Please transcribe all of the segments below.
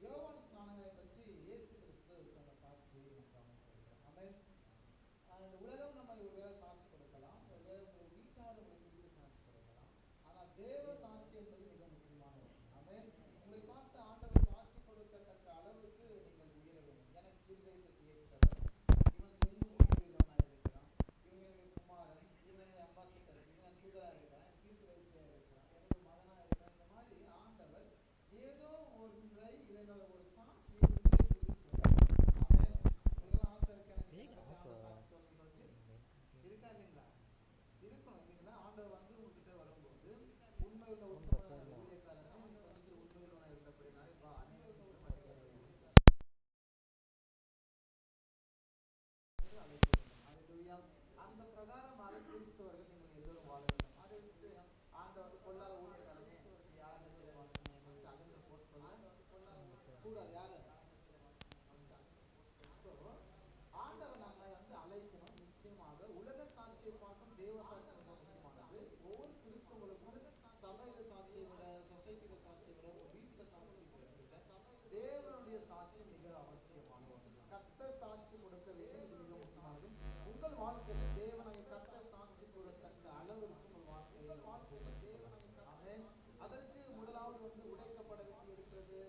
யோவான் ஸ்நானகரை பற்றி இயேசு கிறிஸ்து சொன்ன சாட்சி ஆமென். இந்த உலகம் நம்ம ஒருவேளை சாட்சி கொடுக்கலாம், ஒருவேளை உங்கள் வீட்டார் உங்களை குறித்து சாட்சி கொடுக்கலாம். ஆனால் தேவ சாட்சி என்பது மிக முக்கியமானது. ஆமென். உங்களை பார்த்து ஆண்டவர் சாட்சி கொடுக்கத்தக்க அளவுக்கு நீங்கள் உயர வேண்டும். எனக்கு இருதயத்துக்கு ஏற்றவர், இவன் எங்கும் உண்மையுள்ளவனாக இருக்கிறான், இவன் என்னுடைய குமாரன், இவன் என்னுடைய அம்பாசிடர், இவன் தூதராக இருக்கிறான், தீர்ப்பு வைசியாக இருக்கிறான், என்னுடைய மகனாக இருக்கிறான். இந்த மாதிரி ஆண்டவர் ஏதோ ஒன்றை இதனோட ஒரு சாட்சியை உங்களை குறித்து சொல்றார். ஆமென். உங்களெல்லாம் ஆசை இருக்கு எனக்கு ஆண்ட சாட்சி சொல்லணும்னு சொல்லிட்டு இருக்கா இல்லைங்களா? இருக்கணும் இல்லைங்களா? ஆண்டவர் வந்து உங்ககிட்ட வரும்போது உண்மையுள்ள உத்தம ஊழியக்காரனே உன் பக்கத்தில் உண்மையுள்ளவனாக இருக்கிறபடினாலே வா அநேகருக்கு ஒரு பட்டியலை அல்லேலூயா. அந்த பிரகாரமாக கிறிஸ்தவர்கள் நீங்கள் எல்லோரும் வாழ வேண்டும். அதை விட்டு ஆண்டவர் கொள்ளாத ஊழியக்காரனே யாருன்னு சொல்லுவாங்க அகன்ற போட்டு சொல்ல கூடாது. யாரு ஆண்டவர் நம்மை வந்து அழைக்கணும். நிச்சயமாக உலக சாட்சியை பார்க்கும் தேவ சாட்சி மிக முக்கியமானது. ஒவ்வொரு கிறிஸ்தவங்களுக்கும் சபையில சாட்சியை விட, சொசைட்டியில சாட்சியை விட, உங்க வீட்டுல சாட்சி விட தேவனுடைய சாட்சி மிக அவசியமானது. கர்த்தர் சாட்சி கொடுக்க வேண்டியது மிக முக்கியமானது. உங்கள் வாழ்க்கையில் தேவனை கர்த்தர் சாட்சி கொடுத்தக்க அளவிற்கு உங்கள் வாழ்க்கையில் ஆமென். அதற்கு முதலாவது வந்து உடைக்கப்பட வேண்டி இருக்கிறது.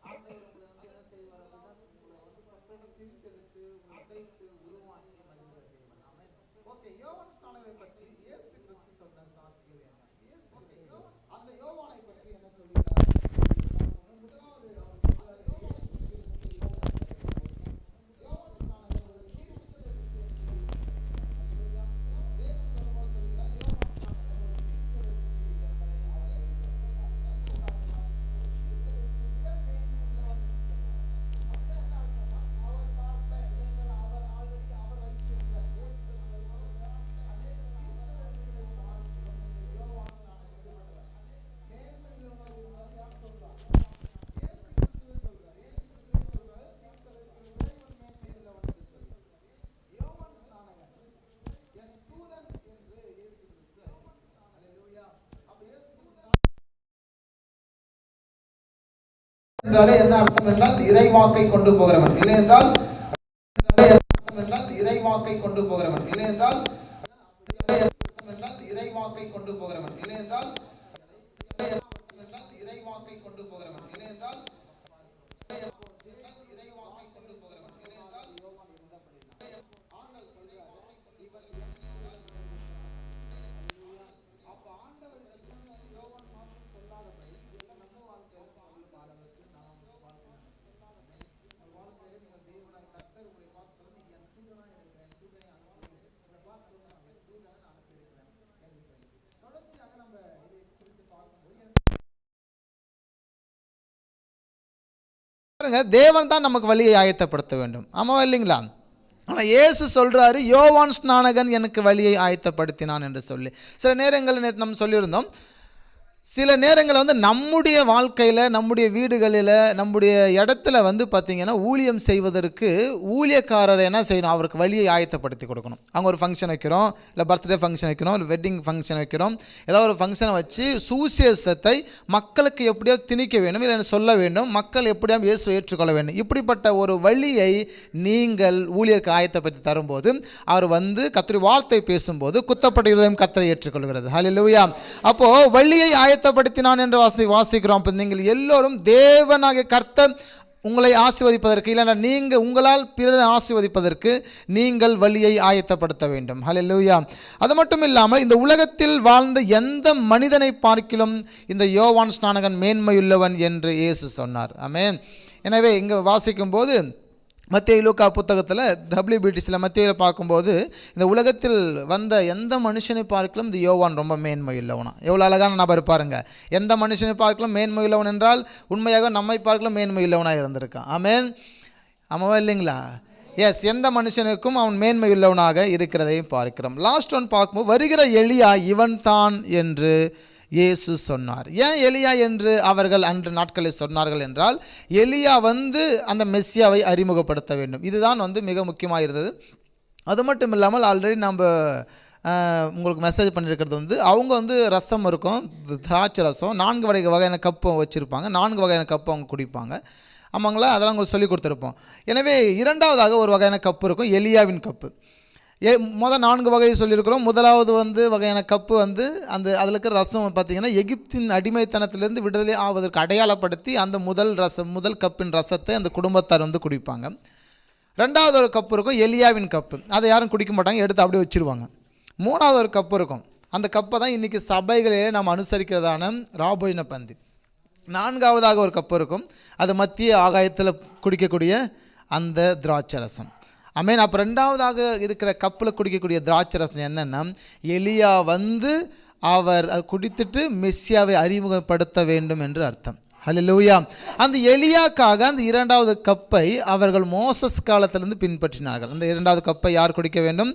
ஆண்டவர் உங்களை வந்து என்ன செய்வார் அப்படின்னா உங்களை வந்து கர்த்தரை பிரித்தெடுத்து உங்களை உடைத்து உருவாக்கி மகிழ்ந்த தேவன். ஆமென். ஓகே, யோவான் ஸ்நானகரை பற்றி இயேசு கிறிஸ்து சொன்ன சாட்சிகள் என்ன? அந்த யோவானை பற்றி என்ன சொல்கிறார்? முதலாவது அவர் சொல்றாரு, யோவான் ஸ்நானகர் ஒரு தீர்க்கதரிசி என்று சொல்கிறார். தேவன் சொல்லும்போது சொல்கிறார், யோவான் ஸ்நானகர் ஒரு தீர்க்கதரிசி என்பதை அவரை அவர் பார்த்த நீங்கள் அவர் ஆல்ரெடி அவர் வைத்திருந்த என்றாலே என்ன அர்த்தம் என்றால் இறைவாக்கை கொண்டு போகிறவன், இல்லை என்றால் இறைவாக்கை கொண்டு போகிறவன், இல்லை என்றால் இறைவாக்கை கொண்டு போகிறவன், இல்லை என்றால் இறைவாக்கை கொண்டு போகிறவன், இல்லை என்றால் இறைவாக்கை கொண்டு போகிறவன், இல்லை என்றால் யோவான் இருந்தபடினால ஆண்டவர் சொல்றாரு இவர் அப்ப ஆண்டவர் யோவான் மாத்திரம் சொல்லாதபடி நம்ம வாழ்க்கையில சொல்லும் அளவுக்கு நாம் வாழ்க்கையில நீங்கள் தேவனாய் கர்த்தர் உங்களை பார்த்து நீங்க என் தூதனாய் இருக்கிறேன், தூதனை அனுப்புகிறேன், உங்களை பார்த்து நான் என் தூதனை அனுப்பியிருக்கிறேன் என்று சொல்லி தொடர்ச்சியாக நம்ம இதை குறித்து பார்க்கும்போது பாருங்க, தேவன் தான் நமக்கு வழியை ஆயத்தப்படுத்த வேண்டும். ஆமாவா இல்லைங்களா? ஆனால் இயேசு சொல்றாரு யோவான் ஸ்நானகன் எனக்கு வழியை ஆயத்தப்படுத்தினான் என்று சொல்லி. சில நேரங்களில் நம்ம சொல்லியிருந்தோம், சில நேரங்களில் வந்து நம்முடைய வாழ்க்கையில், நம்முடைய வீடுகளில், நம்முடைய இடத்துல வந்து பார்த்திங்கன்னா ஊழியம் செய்வதற்கு ஊழியக்காரர் என்ன செய்யணும்? அவருக்கு வழியை ஆயத்தப்படுத்தி கொடுக்கணும். அவங்க ஒரு ஃபங்க்ஷன் வைக்கிறோம், இல்லை பர்த்டே ஃபங்க்ஷன் வைக்கிறோம், இல்லை வெட்டிங் ஃபங்க்ஷன் வைக்கிறோம், ஏதாவது ஒரு ஃபங்க்ஷனை வச்சு சுவிசேஷத்தை மக்களுக்கு எப்படியோ திணிக்க வேண்டும், இல்லை சொல்ல வேண்டும், மக்கள் எப்படியோ இயேசு ஏற்றுக்கொள்ள வேண்டும். இப்படிப்பட்ட ஒரு வழியை நீங்கள் ஊழியருக்கு ஆயத்தப்படுத்தி தரும்போது அவர் வந்து கர்த்தருடைய வார்த்தை பேசும்போது குத்தப்பட்ட இருதயம் கர்த்தரை ஏற்றுக்கொள்கிறது. ஹல்லேலூயா. அப்போது வழியை ஆயத்தப்படுத்தினான் என்று வாசிக்கிறோம். அப்போ நீங்கள் எல்லோரும் தேவனாகிய கர்த்தர் உங்களை ஆசீர்வதிப்பதற்கு, இல்லைன்னா நீங்கள் உங்களால் பிறரை ஆசீர்வதிப்பதற்கு நீங்கள் வழியை ஆயத்தப்படுத்த வேண்டும். ஹல்லேலூயா. அது மட்டும் இல்லாமல் இந்த உலகத்தில் வாழ்ந்த எந்த மனிதனை பார்க்கிலும் இந்த யோவான் ஸ்நானகன் மேன்மையுள்ளவன் என்று இயேசு சொன்னார். ஆமென். எனவே இங்கே வாசிக்கும்போது மத்தேயு லூக்கா புத்தகத்தில் WBTCயில் மத்தேயுவில் பார்க்கும்போது இந்த உலகத்தில் வந்த எந்த மனுஷனை பார்க்கலாம் இந்த யோவான் ரொம்ப மேன்மையுள்ளவனா. எவ்வளோ அழகான நபர் பாருங்க. எந்த மனுஷனை பார்க்கலாம் மேன்மையுள்ளவன் என்றால் உண்மையாக நம்மை பார்க்கலாம் மேன்மையுள்ளவனாக இருந்திருக்கான். ஆமென். ஆமாவா இல்லைங்களா? எஸ், எந்த மனுஷனுக்கும் அவன் மேன்மையுள்ளவனாக இருக்கிறதையும் பார்க்கிறோம். லாஸ்ட் ஒன் பார்க்கும்போது வருகிற எலியா இவன் தான் என்று இயேசு சொன்னார். ஏன் எலியா என்று அவர்கள் அன்று நாட்களில் சொன்னார்கள் என்றால், எலியா வந்து அந்த மெஸ்ஸியாவை அறிமுகப்படுத்த வேண்டும். இதுதான் வந்து மிக முக்கியமாக இருந்தது. அது மட்டும் இல்லாமல் ஆல்ரெடி நம்ம உங்களுக்கு மெசேஜ் பண்ணியிருக்கிறது வந்து அவங்க வந்து ரசம் இருக்கும், திராட்சை ரசம், 4 வகையான கப்பு வச்சுருப்பாங்க, 4 வகையான கப்பு அவங்க குடிப்பாங்க. ஆமாங்களா? அதெல்லாம் உங்களுக்கு சொல்லி கொடுத்துருப்போம். எனவே இரண்டாவதாக ஒரு வகையான கப்பு இருக்கும், எலியாவின் கப்பு. மொதல் 4 வகையை சொல்லியிருக்கிறோம். முதலாவது வகையான கப்பு அந்த அதில் இருக்கிற ரசம் பார்த்திங்கன்னா எகிப்தின் அடிமைத்தனத்திலிருந்து விடுதலை ஆவதற்கு அடையாளப்படுத்தி அந்த முதல் கப்பின் ரசத்தை அந்த குடும்பத்தார் குடிப்பாங்க. ரெண்டாவது ஒரு கப்பு இருக்கும், எலியாவின் கப்பு. அதை யாரும் குடிக்க மாட்டாங்க, எடுத்து அப்படியே வச்சுருவாங்க. மூணாவது ஒரு கப்பு இருக்கும், அந்த கப்பை தான் இன்றைக்கி சபைகளிலே நாம் அனுசரிக்கிறதான ராபோஜன பந்தி. நான்காவதாக ஒரு கப்பு இருக்கும், அது மத்திய ஆகாயத்தில் குடிக்கக்கூடிய அந்த திராட்சை ரசம். ஆமென். அப்போ ரெண்டாவதாக இருக்கிற கப்பில் குடிக்கக்கூடிய திராட்சை ரசம் என்னென்னா, எலியா அவர் அது குடித்துட்டு மெஸ்ஸியாவை அறிமுகப்படுத்த வேண்டும் என்று அர்த்தம். ஹல்லேலூயா. அந்த எலியாக்காக அந்த இரண்டாவது கப்பை அவர்கள் மோசஸ் காலத்திலிருந்து பின்பற்றினார்கள். அந்த இரண்டாவது கப்பை யார் குடிக்க வேண்டும்?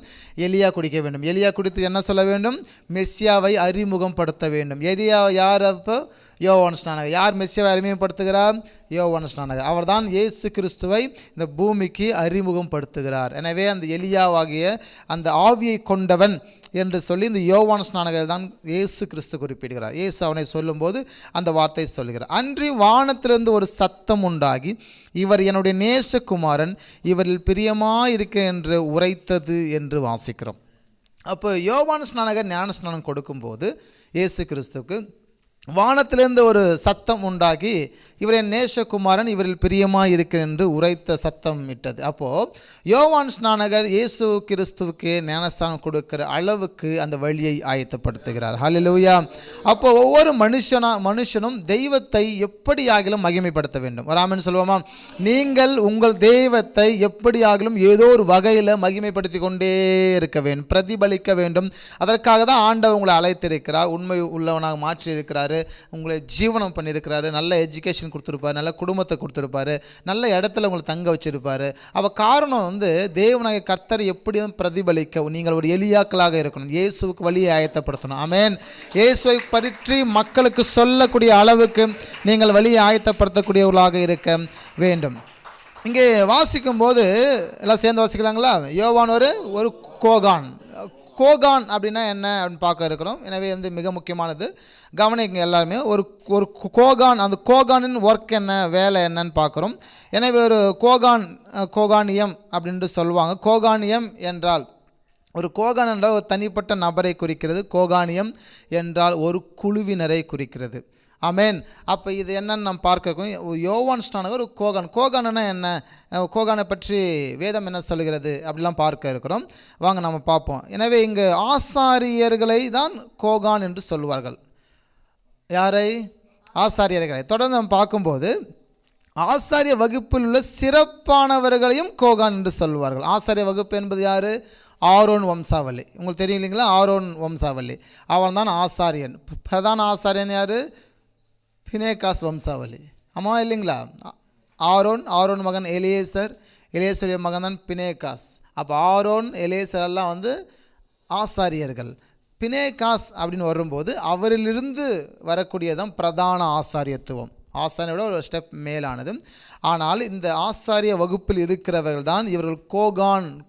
எலியா குடிக்க வேண்டும். எலியா குடித்து என்ன சொல்ல வேண்டும்? மெஸ்ஸியாவை அறிமுகப்படுத்த வேண்டும். எலியா யார்? அப்போ யோவான் ஸ்நானகர். யார் மெஸ்ஸியாவை அறிமுகப்படுத்துகிறார்? யோவான் ஸ்நானகர். அவர் தான் இயேசு கிறிஸ்துவை இந்த பூமிக்கு அறிமுகப்படுத்துகிறார். எனவே அந்த எலியாவாகிய அந்த ஆவியை கொண்டவன் என்று சொல்லி இந்த யோவான் ஸ்நானகர் தான் இயேசு கிறிஸ்து குறிப்பிடுகிறார். இயேசு அவனை சொல்லும்போது அந்த வார்த்தை சொல்கிறார். அன்றி வானத்திலிருந்து ஒரு சத்தம் உண்டாகி, இவர் என்னுடைய நேசகுமாரன், இவரில் பிரியமாயிருக்க என்று உரைத்தது என்று வாசிக்கிறோம். அப்போ யோவான் ஸ்நானகர் ஞான ஸ்நானம் கொடுக்கும்போது இயேசு கிறிஸ்துக்கு வானத்திலிருந்து ஒரு சத்தம் உண்டாகி, இவர் என் நேசகுமாரன், இவரில் பிரியமாக இருக்கு என்று உரைத்த சத்தம் இட்டது. அப்போது யோவான் ஸ்நானகர் இயேசு கிறிஸ்துவுக்கு ஞானஸ்தானம் கொடுக்கிற அளவுக்கு அந்த வழியை ஆயத்தப்படுத்துகிறார். ஹல்லேலூயா. அப்போது ஒவ்வொரு மனுஷனும் தெய்வத்தை எப்படியாகிலும் மகிமைப்படுத்த வேண்டும். வராமன்னு சொல்லுவோமா? நீங்கள் உங்கள் தெய்வத்தை எப்படியாகிலும் ஏதோ ஒரு வகையில் மகிமைப்படுத்தி கொண்டே இருக்க வேண்டும், பிரதிபலிக்க வேண்டும். அதற்காக தான் ஆண்டவர் உங்களை அழைத்திருக்கிறார், உண்மை உள்ளவனாக மாற்றியிருக்கிறார், உங்களை ஜீவனம் பண்ணியிருக்கிறாரு, நல்ல எஜுகேஷன் கொடுத்துருப்பார், நல்ல குடும்பத்தை கொடுத்துருப்பாரு, நல்ல இடத்துல உங்களை தங்க வச்சிருப்பார். அப்போ காரணம் தேவனாகிய கர்த்தர் எப்படியும் பிரதிபலிக்க நீங்கள் ஒரு எலியாக்களாக இருக்கணும், இயேசுவுக்கு வழியை ஆயத்தப்படுத்தணும். ஆமென். இயேசுவை பற்றி மக்களுக்கு சொல்லக்கூடிய அளவுக்கு நீங்கள் வழியை ஆயத்தப்படுத்தக்கூடியவர்களாக இருக்க வேண்டும். இங்கே வாசிக்கும் போது எல்லாம் சேர்ந்து வாசிக்கலாங்களா? யோவான் ஒரு கோகான். கோகான் அப்படின்னா என்ன அப்படின்னு பார்க்க இருக்கிறோம். எனவே மிக முக்கியமானது கவனிங்க எல்லாருமே. ஒரு கோகான், அந்த கோகானின் ஒர்க் என்ன, வேலை என்னன்னு பார்க்குறோம். எனவே ஒரு கோகானியம் அப்படின்ட்டு சொல்லுவாங்க. கோகானியம் என்றால் ஒரு தனிப்பட்ட நபரை குறிக்கிறது. கோகானியம் என்றால் ஒரு குழுவினரை குறிக்கிறது. ஆமென். அப்போ இது என்னன்னு நம்ம பார்க்க, யோவான் ஸ்நானகர் ஒரு கோகான்னா என்ன, கோகானை பற்றி வேதம் என்ன சொல்கிறது அப்படிலாம் பார்க்க இருக்கிறோம். வாங்க நம்ம பார்ப்போம். எனவே இங்கு ஆசாரியர்களை தான் கோகான் என்று சொல்வார்கள். யாரை? ஆசாரியர்களை. தொடர்ந்து நம்ம பார்க்கும்போது ஆசாரிய வகுப்பில் உள்ள சிறப்பானவர்களையும் கோகான் என்று சொல்வார்கள். ஆசாரிய வகுப்பு என்பது யார்? ஆரோன் வம்சாவளி. உங்களுக்கு தெரியும் இல்லைங்களா? ஆரோன் வம்சாவளி, அவன் தான் ஆசாரியன். பிரதான ஆசாரியன் யார்? பினேகாஸ் வம்சாவளி. ஆமாம் இல்லைங்களா? ஆரோன் மகன் எலியேசருடைய மகன் தான் பினேகாஸ். அப்போ ஆரோன் எலியேசர் எல்லாம் ஆசாரியர்கள். பினேகாஸ் அப்படின்னு வரும்போது அவரிலிருந்து வரக்கூடியதான் பிரதான ஆசாரியத்துவம். ஆசாரியோட ஒரு ஸ்டெப் மேலானது. ஆனால் இந்த ஆசாரிய வகுப்பில் இருக்கிறவர்கள் தான் இவர்கள்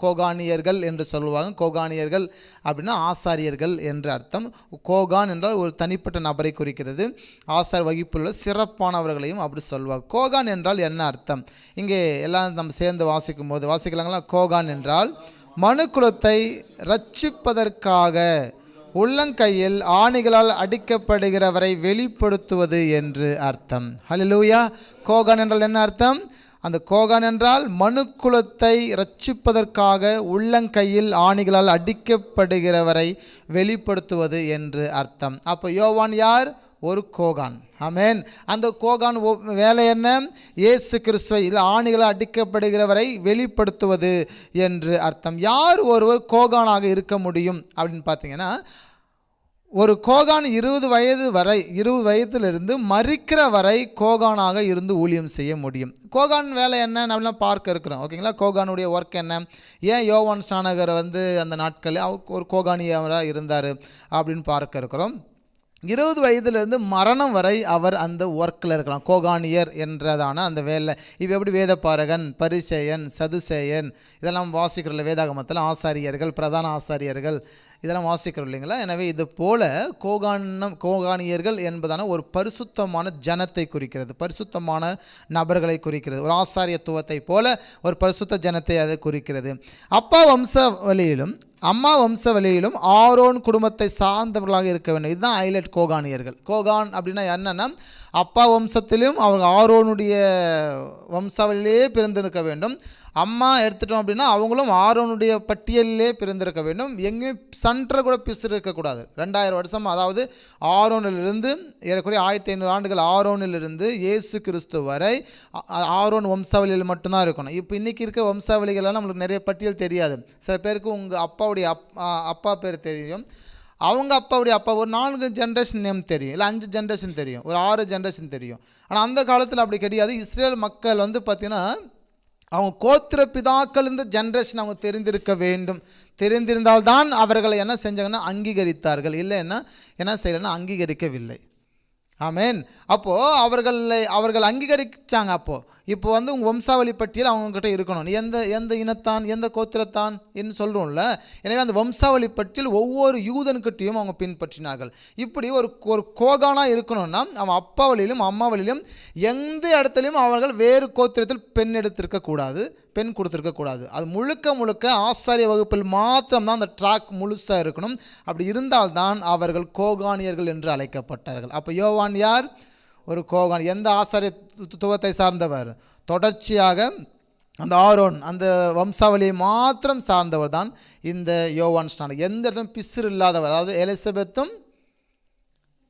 கோகானியர்கள் என்று சொல்லுவாங்க. கோகானியர்கள் அப்படின்னா ஆசாரியர்கள் என்று அர்த்தம். கோகான் என்றால் ஒரு தனிப்பட்ட நபரை குறிக்கிறது. ஆசாரிய வகுப்பில் உள்ள சிறப்பானவர்களையும் அப்படி சொல்லுவாங்க. கோகான் என்றால் என்ன அர்த்தம்? இங்கே எல்லாம் நம்ம சேர்ந்து வாசிக்கலாங்களா? கோகான் என்றால் மனுக்குலத்தை ரட்சிப்பதற்காக உள்ளங்கையில் ஆணிகளால் அடிக்கப்படுகிறவரை வெளிப்படுத்துவது என்று அர்த்தம். ஹல்லேலூயா. கோகான் என்றால் என்ன அர்த்தம்? அந்த கோகான் என்றால் மனுக்குலத்தை ரட்சிப்பதற்காக உள்ளங்கையில் ஆணிகளால் அடிக்கப்படுகிறவரை வெளிப்படுத்துவது என்று அர்த்தம். அப்போ யோவான் யார்? ஒரு கோகான். ஆமென். அந்த கோகான் வேலை என்ன? இயேசு கிறிஸ்துவை ஆணிகளால் அடிக்கப்படுகிறவரை வெளிப்படுத்துவது என்று அர்த்தம். யார் ஒருவர் கோகானாக இருக்க முடியும் அப்படின்னு பார்த்தீங்கன்னா, ஒரு கோகான் 20 வயதிலிருந்து மரிக்கிற வரை கோகானாக இருந்து ஊழியம் செய்ய முடியும். கோகான் வேலை என்ன அப்படிலாம் பார்க்க இருக்கிறோம். ஓகேங்களா? கோகானுடைய ஒர்க் என்ன? ஏன் யோவான் ஸ்நானகர் அந்த நாட்களில் ஒரு கோகானியராக இருந்தார் அப்படின்னு பார்க்க இருக்கிறோம். 20 வயதிலிருந்து மரணம் வரை அவர் அந்த ஒர்க்கில் இருக்கலாம். கோகானியர் என்றதான அந்த வேலை. இப்போ எப்படி வேதபாரகன், பரிசேயன், சதுசேயன் இதெல்லாம் வாசிக்கிறோம்ல வேதாகமத்தில். ஆசாரியர்கள், பிரதான ஆசாரியர்கள் இதெல்லாம் வாசிக்கிறோம் இல்லைங்களா? எனவே இது போல கோகானியர்கள் என்பதான ஒரு பரிசுத்தமான ஜனத்தை குறிக்கிறது, பரிசுத்தமான நபர்களை குறிக்கிறது. ஒரு ஆசாரியத்துவத்தை போல ஒரு பரிசுத்த ஜனத்தை அதை குறிக்கிறது. அப்பா வம்சவழியிலும் அம்மா வம்சவழியிலும் ஆரோன் குடும்பத்தை சார்ந்தவர்களாக இருக்க வேண்டும். இதுதான் ஹைலைட் கோகானியர்கள். கோகான் அப்படின்னா என்னென்னா, அப்பா வம்சத்திலும் அவங்க ஆரோனுடைய வம்சாவளியிலே பிறந்திருக்க வேண்டும். அம்மா எடுத்துட்டோம் அப்படின்னா அவங்களும் ஆரோனுடைய பட்டியலிலே பிறந்திருக்க வேண்டும். எங்கேயும் சன்றில் கூட பிசுறு இருக்கக்கூடாது. 2000 வருஷம், அதாவது ஆரோனிலிருந்து ஏறக்குறைய 1500 ஆண்டுகள் ஆரோனிலிருந்து இயேசு கிறிஸ்து வரை ஆரோன் வம்சாவளியில் மட்டும்தான் இருக்கணும். இப்போ இன்றைக்கி இருக்க வம்சாவளிகள்லாம் நம்மளுக்கு நிறைய பட்டியல் தெரியாது. சில பேருக்கு உங்கள் அப்பாவுடைய அப்பா பேர் தெரியும், அவங்க அப்பாவுடைய அப்பா ஒரு 4 ஜென்ரேஷன் நேம் தெரியும், இல்லை 5 ஜென்ரேஷன் தெரியும், ஒரு 6 ஜென்ரேஷன் தெரியும். ஆனால் அந்த காலத்தில் அப்படி கிடையாது. இஸ்ரேல் மக்கள் வந்து பார்த்திங்கன்னா அவங்க கோத்திர பிதாக்கள் இந்த ஜென்ரேஷன் அவங்க தெரிந்திருக்க வேண்டும். தெரிந்திருந்தால்தான் அவர்களை என்ன செஞ்சாங்கன்னா அங்கீகரித்தார்கள், இல்லைன்னா என்ன செய்யலைன்னா அங்கீகரிக்கவில்லை. ஆமேன். அப்போது அவர்கள் அங்கீகரிச்சாங்க. இப்போ வந்து உங்கள் வம்சாவளி பட்டியல் அவங்கக்கிட்ட இருக்கணும். எந்த இனத்தான், எந்த கோத்திரத்தான் என்று சொல்கிறோம்ல. எனவே அந்த வம்சாவளி பட்டியல் ஒவ்வொரு யூதன்கிட்டையும் அவங்க பின்பற்றினார்கள். இப்படி ஒரு கோகானாக இருக்கணும்னா அவன் அப்பா வழியிலும் அம்மா வழியிலும் எந்த இடத்துலையும் அவர்கள் வேறு கோத்திரத்தில் பெண் எடுத்திருக்கக்கூடாது, பெண் கொடுத்துருக்கக்கூடாது. அது முழுக்க ஆசாரிய வகுப்பில் மாத்திரம்தான் அந்த ட்ராக் முழுசாக இருக்கணும். அப்படி இருந்தால்தான் அவர்கள் கோகானியர்கள் என்று அழைக்கப்பட்டார்கள். அப்போ யோவான் யார்? ஒரு கோகான். எந்த ஆசாரியத்துவத்தை சார்ந்தவர்? தொடர்ச்சியாக அந்த ஆரோன் அந்த வம்சாவளியை மாத்திரம் சார்ந்தவர் தான் இந்த யோவான் ஸ்நானகன். எந்த இடத்தும் பிசுறு இல்லாதவர். அதாவது எலிசபெத்தும்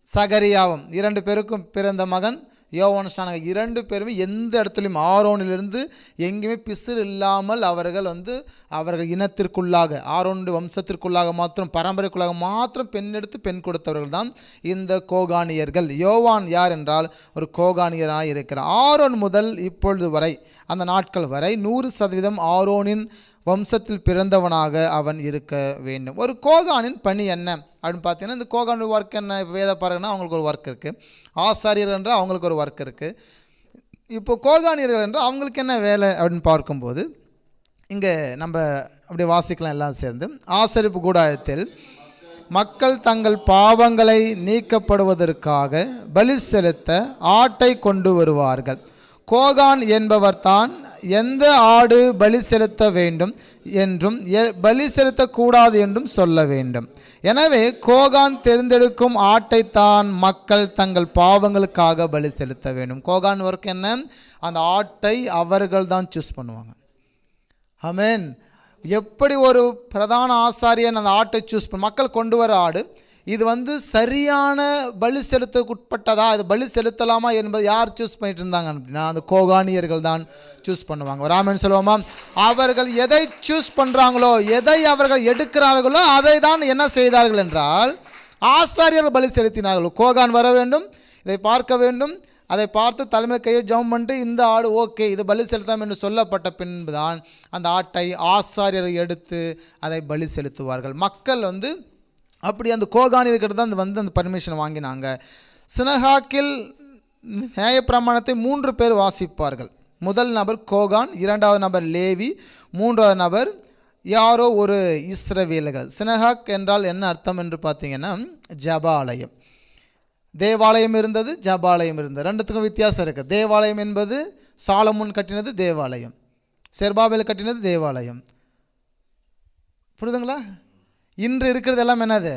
சகரியாவும் 2 பேருக்கும் பிறந்த மகன் யோவான் ஸ்நானகன். 2 பேருமே எந்த இடத்துலையும் ஆரோனிலிருந்து எங்கேயுமே பிசுறு இல்லாமல் அவர்கள் இனத்திற்குள்ளாக, ஆரோனுடைய வம்சத்திற்குள்ளாக மாத்திரம், பரம்பரைக்குள்ளாக மாத்திரம் பெண் எடுத்து பெண் கொடுத்தவர்கள் தான் இந்த கோகானியர்கள். யோவான் யார் என்றால் ஒரு கோகானியராக இருக்கிறார். ஆரோன் முதல் இப்பொழுது வரை, அந்த நாட்கள் வரை 100% ஆரோனின் வம்சத்தில் பிறந்தவனாக அவன் இருக்க வேண்டும். ஒரு கோகானின் பணி என்ன அப்படின்னு பார்த்தீங்கன்னா, இந்த கோகான் ஒர்க் என்ன? இப்போ வேத பாருங்கன்னா அவங்களுக்கு ஒரு ஒர்க் இருக்குது, ஆசாரியர்கள் என்றால் அவங்களுக்கு ஒரு ஒர்க் இருக்குது. இப்போ கோகானியர்கள் என்றால் அவங்களுக்கு என்ன வேலை அப்படின்னு பார்க்கும்போது இங்கே நம்ம அப்படி வாசிக்கலாம் எல்லாம் சேர்ந்து. ஆசரிப்பு கூடாரத்தில் மக்கள் தங்கள் பாவங்களை நீக்கப்படுவதற்காக பலி செலுத்த ஆட்டை கொண்டு வருவார்கள். கோகான் என்பவர் தான் எந்த ஆடு பலி செலுத்த வேண்டும் என்றும் பலி செலுத்தக்கூடாது என்றும் சொல்ல வேண்டும். எனவே கோகான் தேர்ந்தெடுக்கும் ஆட்டைத்தான் மக்கள் தங்கள் பாவங்களுக்காக பலி செலுத்த வேண்டும். கோகான் ஒர்க் என்ன? அந்த ஆட்டை அவர்கள் தான் சூஸ் பண்ணுவாங்க. ஆமென். எப்படி ஒரு பிரதான ஆசாரியன் அந்த ஆட்டை சூஸ் பண்ண, மக்கள் கொண்டு வர ஆடு இது சரியான பலி செலுத்தக்கு உட்பட்டதா, இது பலி செலுத்தலாமா என்பது யார் சூஸ் பண்ணிட்டு இருந்தாங்க அப்படின்னா அந்த கோகானியர்கள் தான் சூஸ் பண்ணுவாங்க. ராமன் சொல்லுவோமா, அவர்கள் எதை சூஸ் பண்ணுறாங்களோ, எதை அவர்கள் எடுக்கிறார்களோ அதை தான் என்ன செய்தார்கள் என்றால் ஆசாரியர்கள் பலி செலுத்தினார்கள். கோகான் வர வேண்டும், இதை பார்க்க வேண்டும், அதை பார்த்து தலைமையில் கையை ஜெபம் பண்ணிட்டு இந்த ஆடு ஓகே இது பலி செலுத்தாம் என்று சொல்லப்பட்ட பின்புதான் அந்த ஆட்டை ஆசாரியரை எடுத்து அதை பலி செலுத்துவார்கள். மக்கள் அப்படி அந்த கோகானியர்கிட்ட தான் அந்த பர்மிஷன் வாங்கினாங்க. சினகாக்கில் நியாயப்பிரமாணத்தை 3 பேர் வாசிப்பார்கள். முதல் நபர் கோகான், 2வது நபர் லேவி, 3வது நபர் யாரோ ஒரு இஸ்ரவேலர்கள். சினகாக் என்றால் என்ன அர்த்தம் என்று பார்த்தீங்கன்னா ஜபாலயம். தேவாலயம் இருந்தது, ஜபாலயம் இருந்தது, ரெண்டுத்துக்கும் வித்தியாசம் இருக்குது. தேவாலயம் என்பது சாலமோன் கட்டினது தேவாலயம், செருபாபேல் கட்டினது தேவாலயம். புரியுதுங்களா? இன்று இருக்கிறது எல்லாம் என்னது?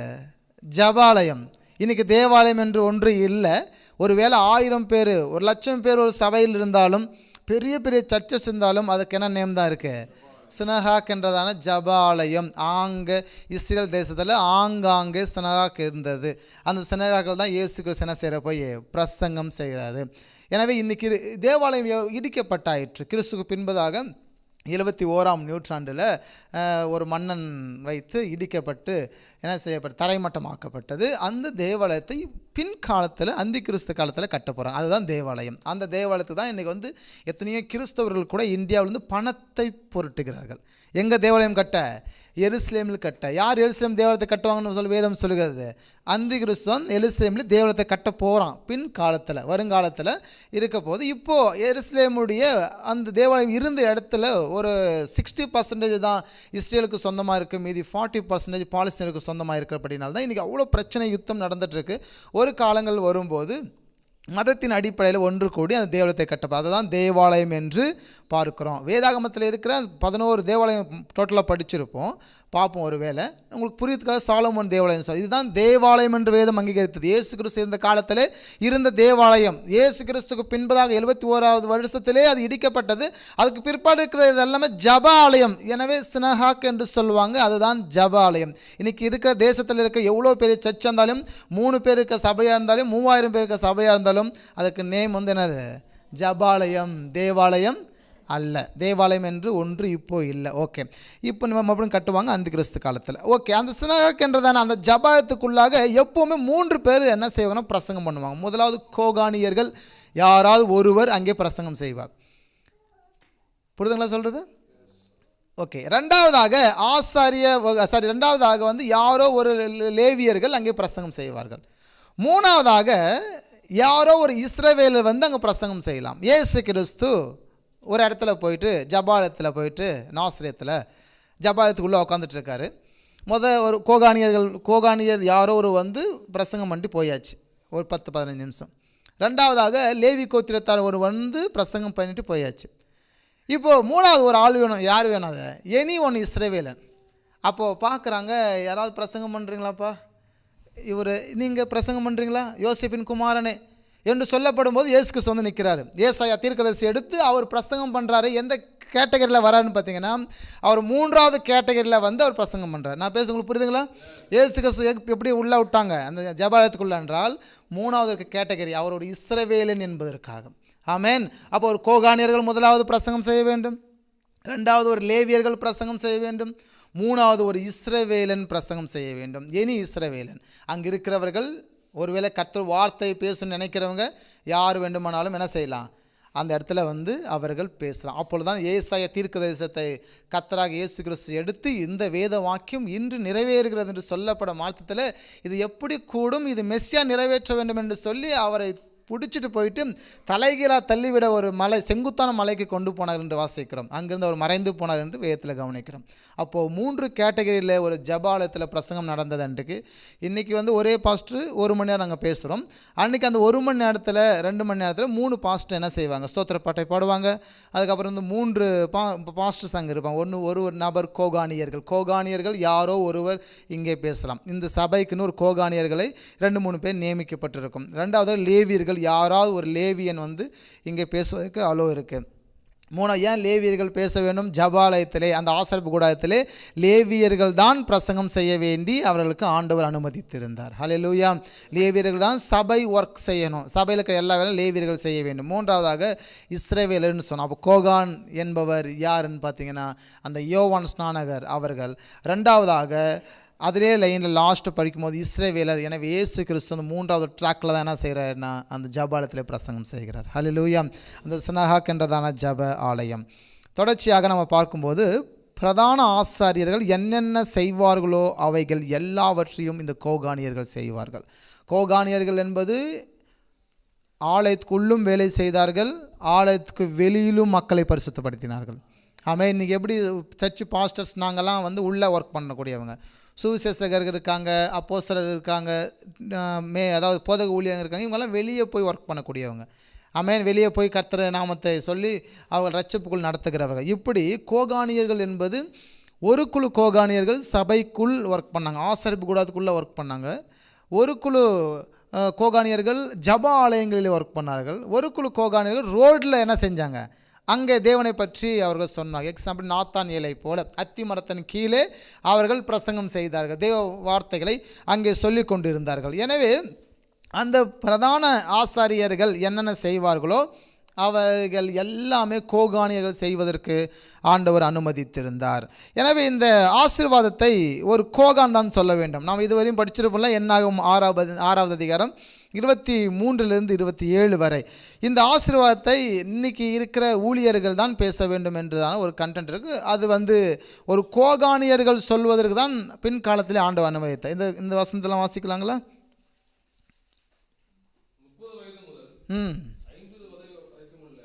ஜபாலயம். இன்றைக்கி தேவாலயம் என்று ஒன்று இல்லை. ஒருவேளை 1000 பேர் 1,00,000 பேர் ஒரு சபையில் இருந்தாலும், பெரிய பெரிய சர்ச்சஸ் இருந்தாலும் அதுக்கு என்ன நேம் தான் இருக்குது? சினகாக் என்றதான ஜபாலயம். இஸ்ரேல் தேசத்தில் ஆங்காங்கே சினகாக் இருந்தது. அந்த சினகாக்கில் தான் இயேசு கிறிஸ்து என்ன செய்கிற போய் பிரசங்கம் செய்கிறாரு. எனவே இன்றைக்கி தேவாலயம் இடிக்கப்பட்டாயிற்று. கிறிஸ்துக்கு பின்பதாக 71ஆம் நூற்றாண்டில் ஒரு மன்னன் வைத்து இடிக்கப்பட்டு என்ன செய்யப்பட்டு தரைமட்டமாக்கப்பட்டது. அந்த தேவாலயத்தை பின்காலத்தில் அந்தி கிறிஸ்து காலத்தில் கட்ட போகிறாங்க. அதுதான் தேவாலயம். அந்த தேவாலயத்துக்கு தான் இன்றைக்கி எத்தனையோ கிறிஸ்தவர்கள் கூட இந்தியாவிலேருந்து பணத்தை பொருட்டுகிறார்கள். எங்கே தேவாலயம் கட்ட? எருசலேமில் கட்ட. யார் எருசலேம் தேவாலயத்தை கட்டுவாங்கன்னு சொல்லி வேதம் சொல்லுகிறது? அந்தி கிறிஸ்துவன் எருசலேமில் தேவாலயத்தை கட்ட போகிறான். பின் காலத்தில் வருங்காலத்தில் இருக்க போது இப்போது எருசலேமுடைய அந்த தேவாலயம் இருந்த இடத்துல ஒரு 60% தான் இஸ்ரேலுக்கு சொந்தமாக இருக்குது, மீதி 40% பாலஸ்தீனுக்கு சொந்தமாக இருக்குது. அப்படின்னால தான் இன்றைக்கி அவ்வளோ பிரச்சனை, யுத்தம் நடந்துகிட்ருக்கு. ஒரு காலங்கள் வரும்போது மதத்தின் அடிப்படையில் ஒன்று கூடி அந்த தேவாலயத்தை கட்டப்போ அதை தான் தேவாலயம் என்று பார்க்குறோம். வேதாகமத்தில் இருக்கிற 11 தேவாலயம் டோட்டலாக படிச்சிருப்போம், பார்ப்போம். ஒரு வேளை உங்களுக்கு புரியறதுக்காக சாலமோன் தேவாலயம் இதுதான் தேவாலயம் என்று வேதம் அங்கீகரித்தது. இயேசு கிறிஸ்து இருந்த காலத்தில் இருந்த தேவாலயம். இயேசு கிறிஸ்துக்கு பின்பதாக 71வது வருஷத்திலே அது இடிக்கப்பட்டது. அதுக்கு பிற்பாடு இருக்கிறது எல்லாமே ஜப ஆலயம். எனவே சினஹாக் என்று சொல்லுவாங்க, அதுதான் ஜப ஆலயம். இன்றைக்கி இருக்கிற தேசத்தில் இருக்க எவ்வளோ பெரிய சர்ச் இருந்தாலும், 3 பேர் இருக்க சபையாக இருந்தாலும், 3000 பேர் இருக்க சபையாக இருந்தாலும், அதுக்கு நேம் வந்து என்னது? ஜபாலயம், தேவாலயம் அல்ல. தேவாலயம் என்று ஒன்று இப்போ இல்லை. ஓகே, இப்போ நம்ம மறுபடியும் கட்டுவாங்க அந்த கிறிஸ்து காலத்தில். ஓகே, அந்த சினகாக் என்றதான அந்த ஜபாலயத்துக்குள்ளாக எப்போவுமே 3 பேர் என்ன செய்வாங்கன்னா பிரசங்கம் பண்ணுவாங்க. முதலாவது கோகானியர்கள், யாராவது ஒருவர் அங்கே பிரசங்கம் செய்வார். புரிதுங்களா சொல்கிறது? ஓகே. ரெண்டாவதாக ரெண்டாவதாக வந்து யாரோ ஒரு லேவியர்கள் அங்கே பிரசங்கம் செய்வார்கள். மூணாவதாக யாரோ ஒரு இஸ்ரவேலர் வந்து அங்கே பிரசங்கம் செய்யலாம். இயேசு கிறிஸ்து ஒரு இடத்துல போயிட்டு, ஜபாலயத்தில் போயிட்டு, நாசரேத்தில் ஜபாலயத்துக்குள்ளே உட்காந்துட்டு இருக்காரு. ஒரு கோகானியர் யாரோ ஒரு வந்து பிரசங்கம் பண்ணி போயாச்சு, ஒரு 10-15 நிமிஷம். ரெண்டாவதாக லேவி கோத்திரத்தார் ஒரு வந்து பிரசங்கம் பண்ணிட்டு போயாச்சு. இப்போது மூணாவது ஒரு ஆள் வேணும். யார் வேணும்? அதை எனி ஒன் இஸ்ரவேலன். அப்போது பார்க்குறாங்க, யாராவது பிரசங்கம் பண்ணுறீங்களாப்பா? இவர் நீங்கள் பிரசங்கம் பண்ணுறீங்களா? யோசேப்பின் குமாரனே என்று சொல்லப்படும் போது இயேசு கிறிஸ்து வந்து நிற்கிறாரு. ஏசாயா தீர்க்கதரிசி எடுத்து அவர் பிரசங்கம் பண்ணுறாரு. எந்த கேட்டகரியில் வராருன்னு பார்த்தீங்கன்னா, அவர் 3வது கேட்டகரியில் வந்து அவர் பிரசங்கம் பண்ணுறாரு. நான் பேச உங்களுக்கு புரியுதுங்களா? இயேசு கிறிஸ்து எப்படி உள்ளே விட்டாங்க அந்த ஜபாலயத்துக்குள்ளே என்றால், 3வது கேட்டகரி அவர் ஒரு இஸ்ரவேலன் என்பதற்காக. ஆமேன். அப்போ ஒரு கோகானியர்கள் முதலாவது பிரசங்கம் செய்ய வேண்டும், ரெண்டாவது ஒரு லேவியர்கள் பிரசங்கம் செய்ய வேண்டும், மூணாவது ஒரு இஸ்ரவேலன் பிரசங்கம் செய்ய வேண்டும். எனி இஸ்ரவேலன். அங்கே இருக்கிறவர்கள் ஒருவேளை கர்த்தர் வார்த்தை பேசணும்னு நினைக்கிறவங்க யார் வேண்டுமானாலும் என்ன செய்யலாம், அந்த இடத்துல வந்து அவர்கள் பேசலாம். அப்பொழுது தான் ஏசாயா தீர்க்கதரிசனத்தை கர்த்தராக இயேசு கிறிஸ்து எடுத்து, இந்த வேத வாக்கியம் இன்று நிறைவேறுகிறது என்று சொல்லப்படும் அர்த்தத்தில் இது எப்படி கூடும், இது மெஸ்ஸியா நிறைவேற்ற வேண்டும் என்று சொல்லி அவரை பிடிச்சிட்டு போயிட்டு தலைகீழாக தள்ளிவிட ஒரு மலை, செங்குத்தான மலைக்கு கொண்டு போனார் என்று வாசிக்கிறோம். அங்கிருந்து அவர் மறைந்து போனார் என்று வேதத்தில் கவனிக்கிறோம். அப்போது 3 கேட்டகரியில் ஒரு ஜபாலயத்தில் பிரசங்கம் நடந்தது. அன்றைக்கு இன்றைக்கி வந்து ஒரே பாஸ்டர் 1 மணி நேரம் நாங்கள் பேசுகிறோம். அன்றைக்கி அந்த 1 மணி நேரத்தில் 2 மணி நேரத்தில் 3 பாஸ்டர் என்ன செய்வாங்க, ஸ்தோத்திர பாட்டை பாடுவாங்க. அதுக்கப்புறம் வந்து 3 பாஸ்டர்ஸ் அங்கே இருப்பாங்க. ஒரு நபர் கோகானியர்கள் யாரோ ஒருவர் இங்கே பேசலாம். இந்த சபைக்குன்னு ஒரு கோகானியர்களை 2-3 பேர் நியமிக்கப்பட்டிருக்கும். ரெண்டாவது லேவியர்கள், யாராவது ஒரு லேவியன் வந்து இங்கே பேசுவதற்கு அலோ இருக்குது. ஏன் லேவியர்கள் பேச வேண்டும்? ஜபாலயத்திலே, அந்த ஆசரிப்பு கூடாரத்திலே லேவியர்கள் தான் பிரசங்கம் செய்ய வேண்டி அவர்களுக்கு ஆண்டவர் அனுமதித்திருந்தார். ஹல்லேலூயா. லேவியர்கள் தான் சபை ஒர்க் செய்யணும், சபையில் இருக்கிற எல்லா வேலையும் லேவியர்கள் செய்ய வேண்டும். மூன்றாவதாக இஸ்ரவேலர்னு சொன்னோம். அப்போ கோகான் என்பவர் யாருன்னு பார்த்தீங்கன்னா அந்த யோவான் ஸ்நானகர் அவர்கள். ரெண்டாவதாக அதிலே லைனில் லாஸ்ட்டு படிக்கும்போது இஸ்ரவேலர். எனவே இயேசு கிறிஸ்து அந்த 3வது ட்ராக்கில் தான் என்ன செய்கிறாருன்னா அந்த ஜபாலயத்தில் பிரசங்கம் செய்கிறார். ஹல்லேலூயா. அந்த சினகாக் என்றதான ஜப ஆலயம். தொடர்ச்சியாக நம்ம பார்க்கும்போது பிரதான ஆசாரியர்கள் என்னென்ன செய்வார்களோ அவைகள் எல்லாவற்றையும் இந்த கோகானியர்கள் செய்வார்கள். கோகானியர்கள் என்பது ஆலயத்துக்குள்ளும் வேலை செய்தார்கள், ஆலயத்துக்கு வெளியிலும் மக்களை பரிசுத்தப்படுத்தினார்கள். ஆமாம். இன்றைக்கி எப்படி சர்ச் பாஸ்டர்ஸ் நாங்கள்லாம் வந்து உள்ளே ஒர்க் பண்ணக்கூடியவங்க, சுவிசேஷகர்கள் இருக்காங்க, அப்போஸ்தலர் இருக்காங்க, அதாவது போதக ஊழியர்கள் இருக்காங்க. இவங்கெல்லாம் வெளியே போய் ஒர்க் பண்ணக்கூடியவங்க. ஆமென். வெளியே போய் கர்த்தர் நாமத்தை சொல்லி அவர்கள் ரட்சிப்புக்குள் நடத்துகிறவர்கள். இப்படி கோகானியர்கள் என்பது ஒரு குழு கோகானியர்கள் சபைக்குள் ஒர்க் பண்ணாங்க, ஆசரிப்பு கூடாரத்துக்குள்ளே ஒர்க் பண்ணாங்க. ஒரு குழு கோகானியர்கள் ஜப ஆலயங்களில் ஒர்க் பண்ணார்கள். ஒரு குழு கோகானியர்கள் ரோட்டில் என்ன செஞ்சாங்க, அங்கே தேவனை பற்றி அவர்கள் சொன்னாங்க. எக்ஸாம்பிள் நாத்தானியேலை போல அத்தி மரத்தின் கீழே அவர்கள் பிரசங்கம் செய்தார்கள், தேவ வார்த்தைகளை அங்கே சொல்லி கொண்டிருந்தார்கள். எனவே அந்த பிரதான ஆசாரியர்கள் என்னென்ன செய்வார்களோ அவர்கள் எல்லாமே கோகானியர்கள் செய்வதற்கு ஆண்டவர் அனுமதித்திருந்தார். எனவே இந்த ஆசீர்வாதத்தை ஒரு கோகான் தான் சொல்ல வேண்டும். நாம் இதுவரையும் படிச்சிருப்போம்ல, என்னாகும் 6வது அதிகாரம் 23 to 27 வரை. இந்த ஆசீர்வாதத்தை இன்னைக்கு இருக்கிற ஊழியர்கள் தான் பேச வேண்டும் என்றதான ஒரு கண்டென்ட் இருக்குது. அது வந்து ஒரு கோகானியர்கள் சொல்வதற்கு தான் பின்காலத்திலே ஆண்டவர் அனுமதித்தார். இந்த வசனத்தெல்லாம் வாசிக்கலாங்களா? 30 வயது முதல் 50 வயது வரைக்கும் உள்ள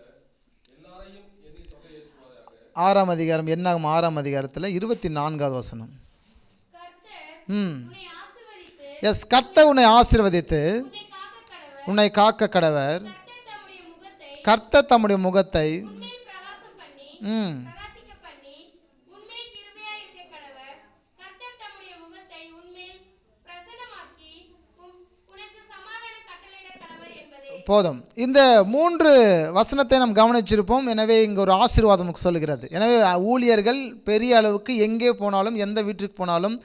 எல்லாரையும் எண்ணி தொகை ஏற்றுவாயாக. 6ஆம் அதிகாரம், என்னாகும் 6ஆம் அதிகாரத்தில் 24வது வசனம். எஸ், கர்த்தர் உன்னை ஆசீர்வதித்து உன்னை காக்க கடவர். கர்த்தர் தம்முடைய முகத்தை போதும். இந்த 3 வசனத்தை நாம் கவனிச்சிருப்போம். எனவே இங்கே ஒரு ஆசீர்வாதம் சொல்லுகிறது. எனவே ஊழியர்கள் பெரிய அளவுக்கு எங்கே போனாலும், எந்த வீட்டுக்கு போனாலும்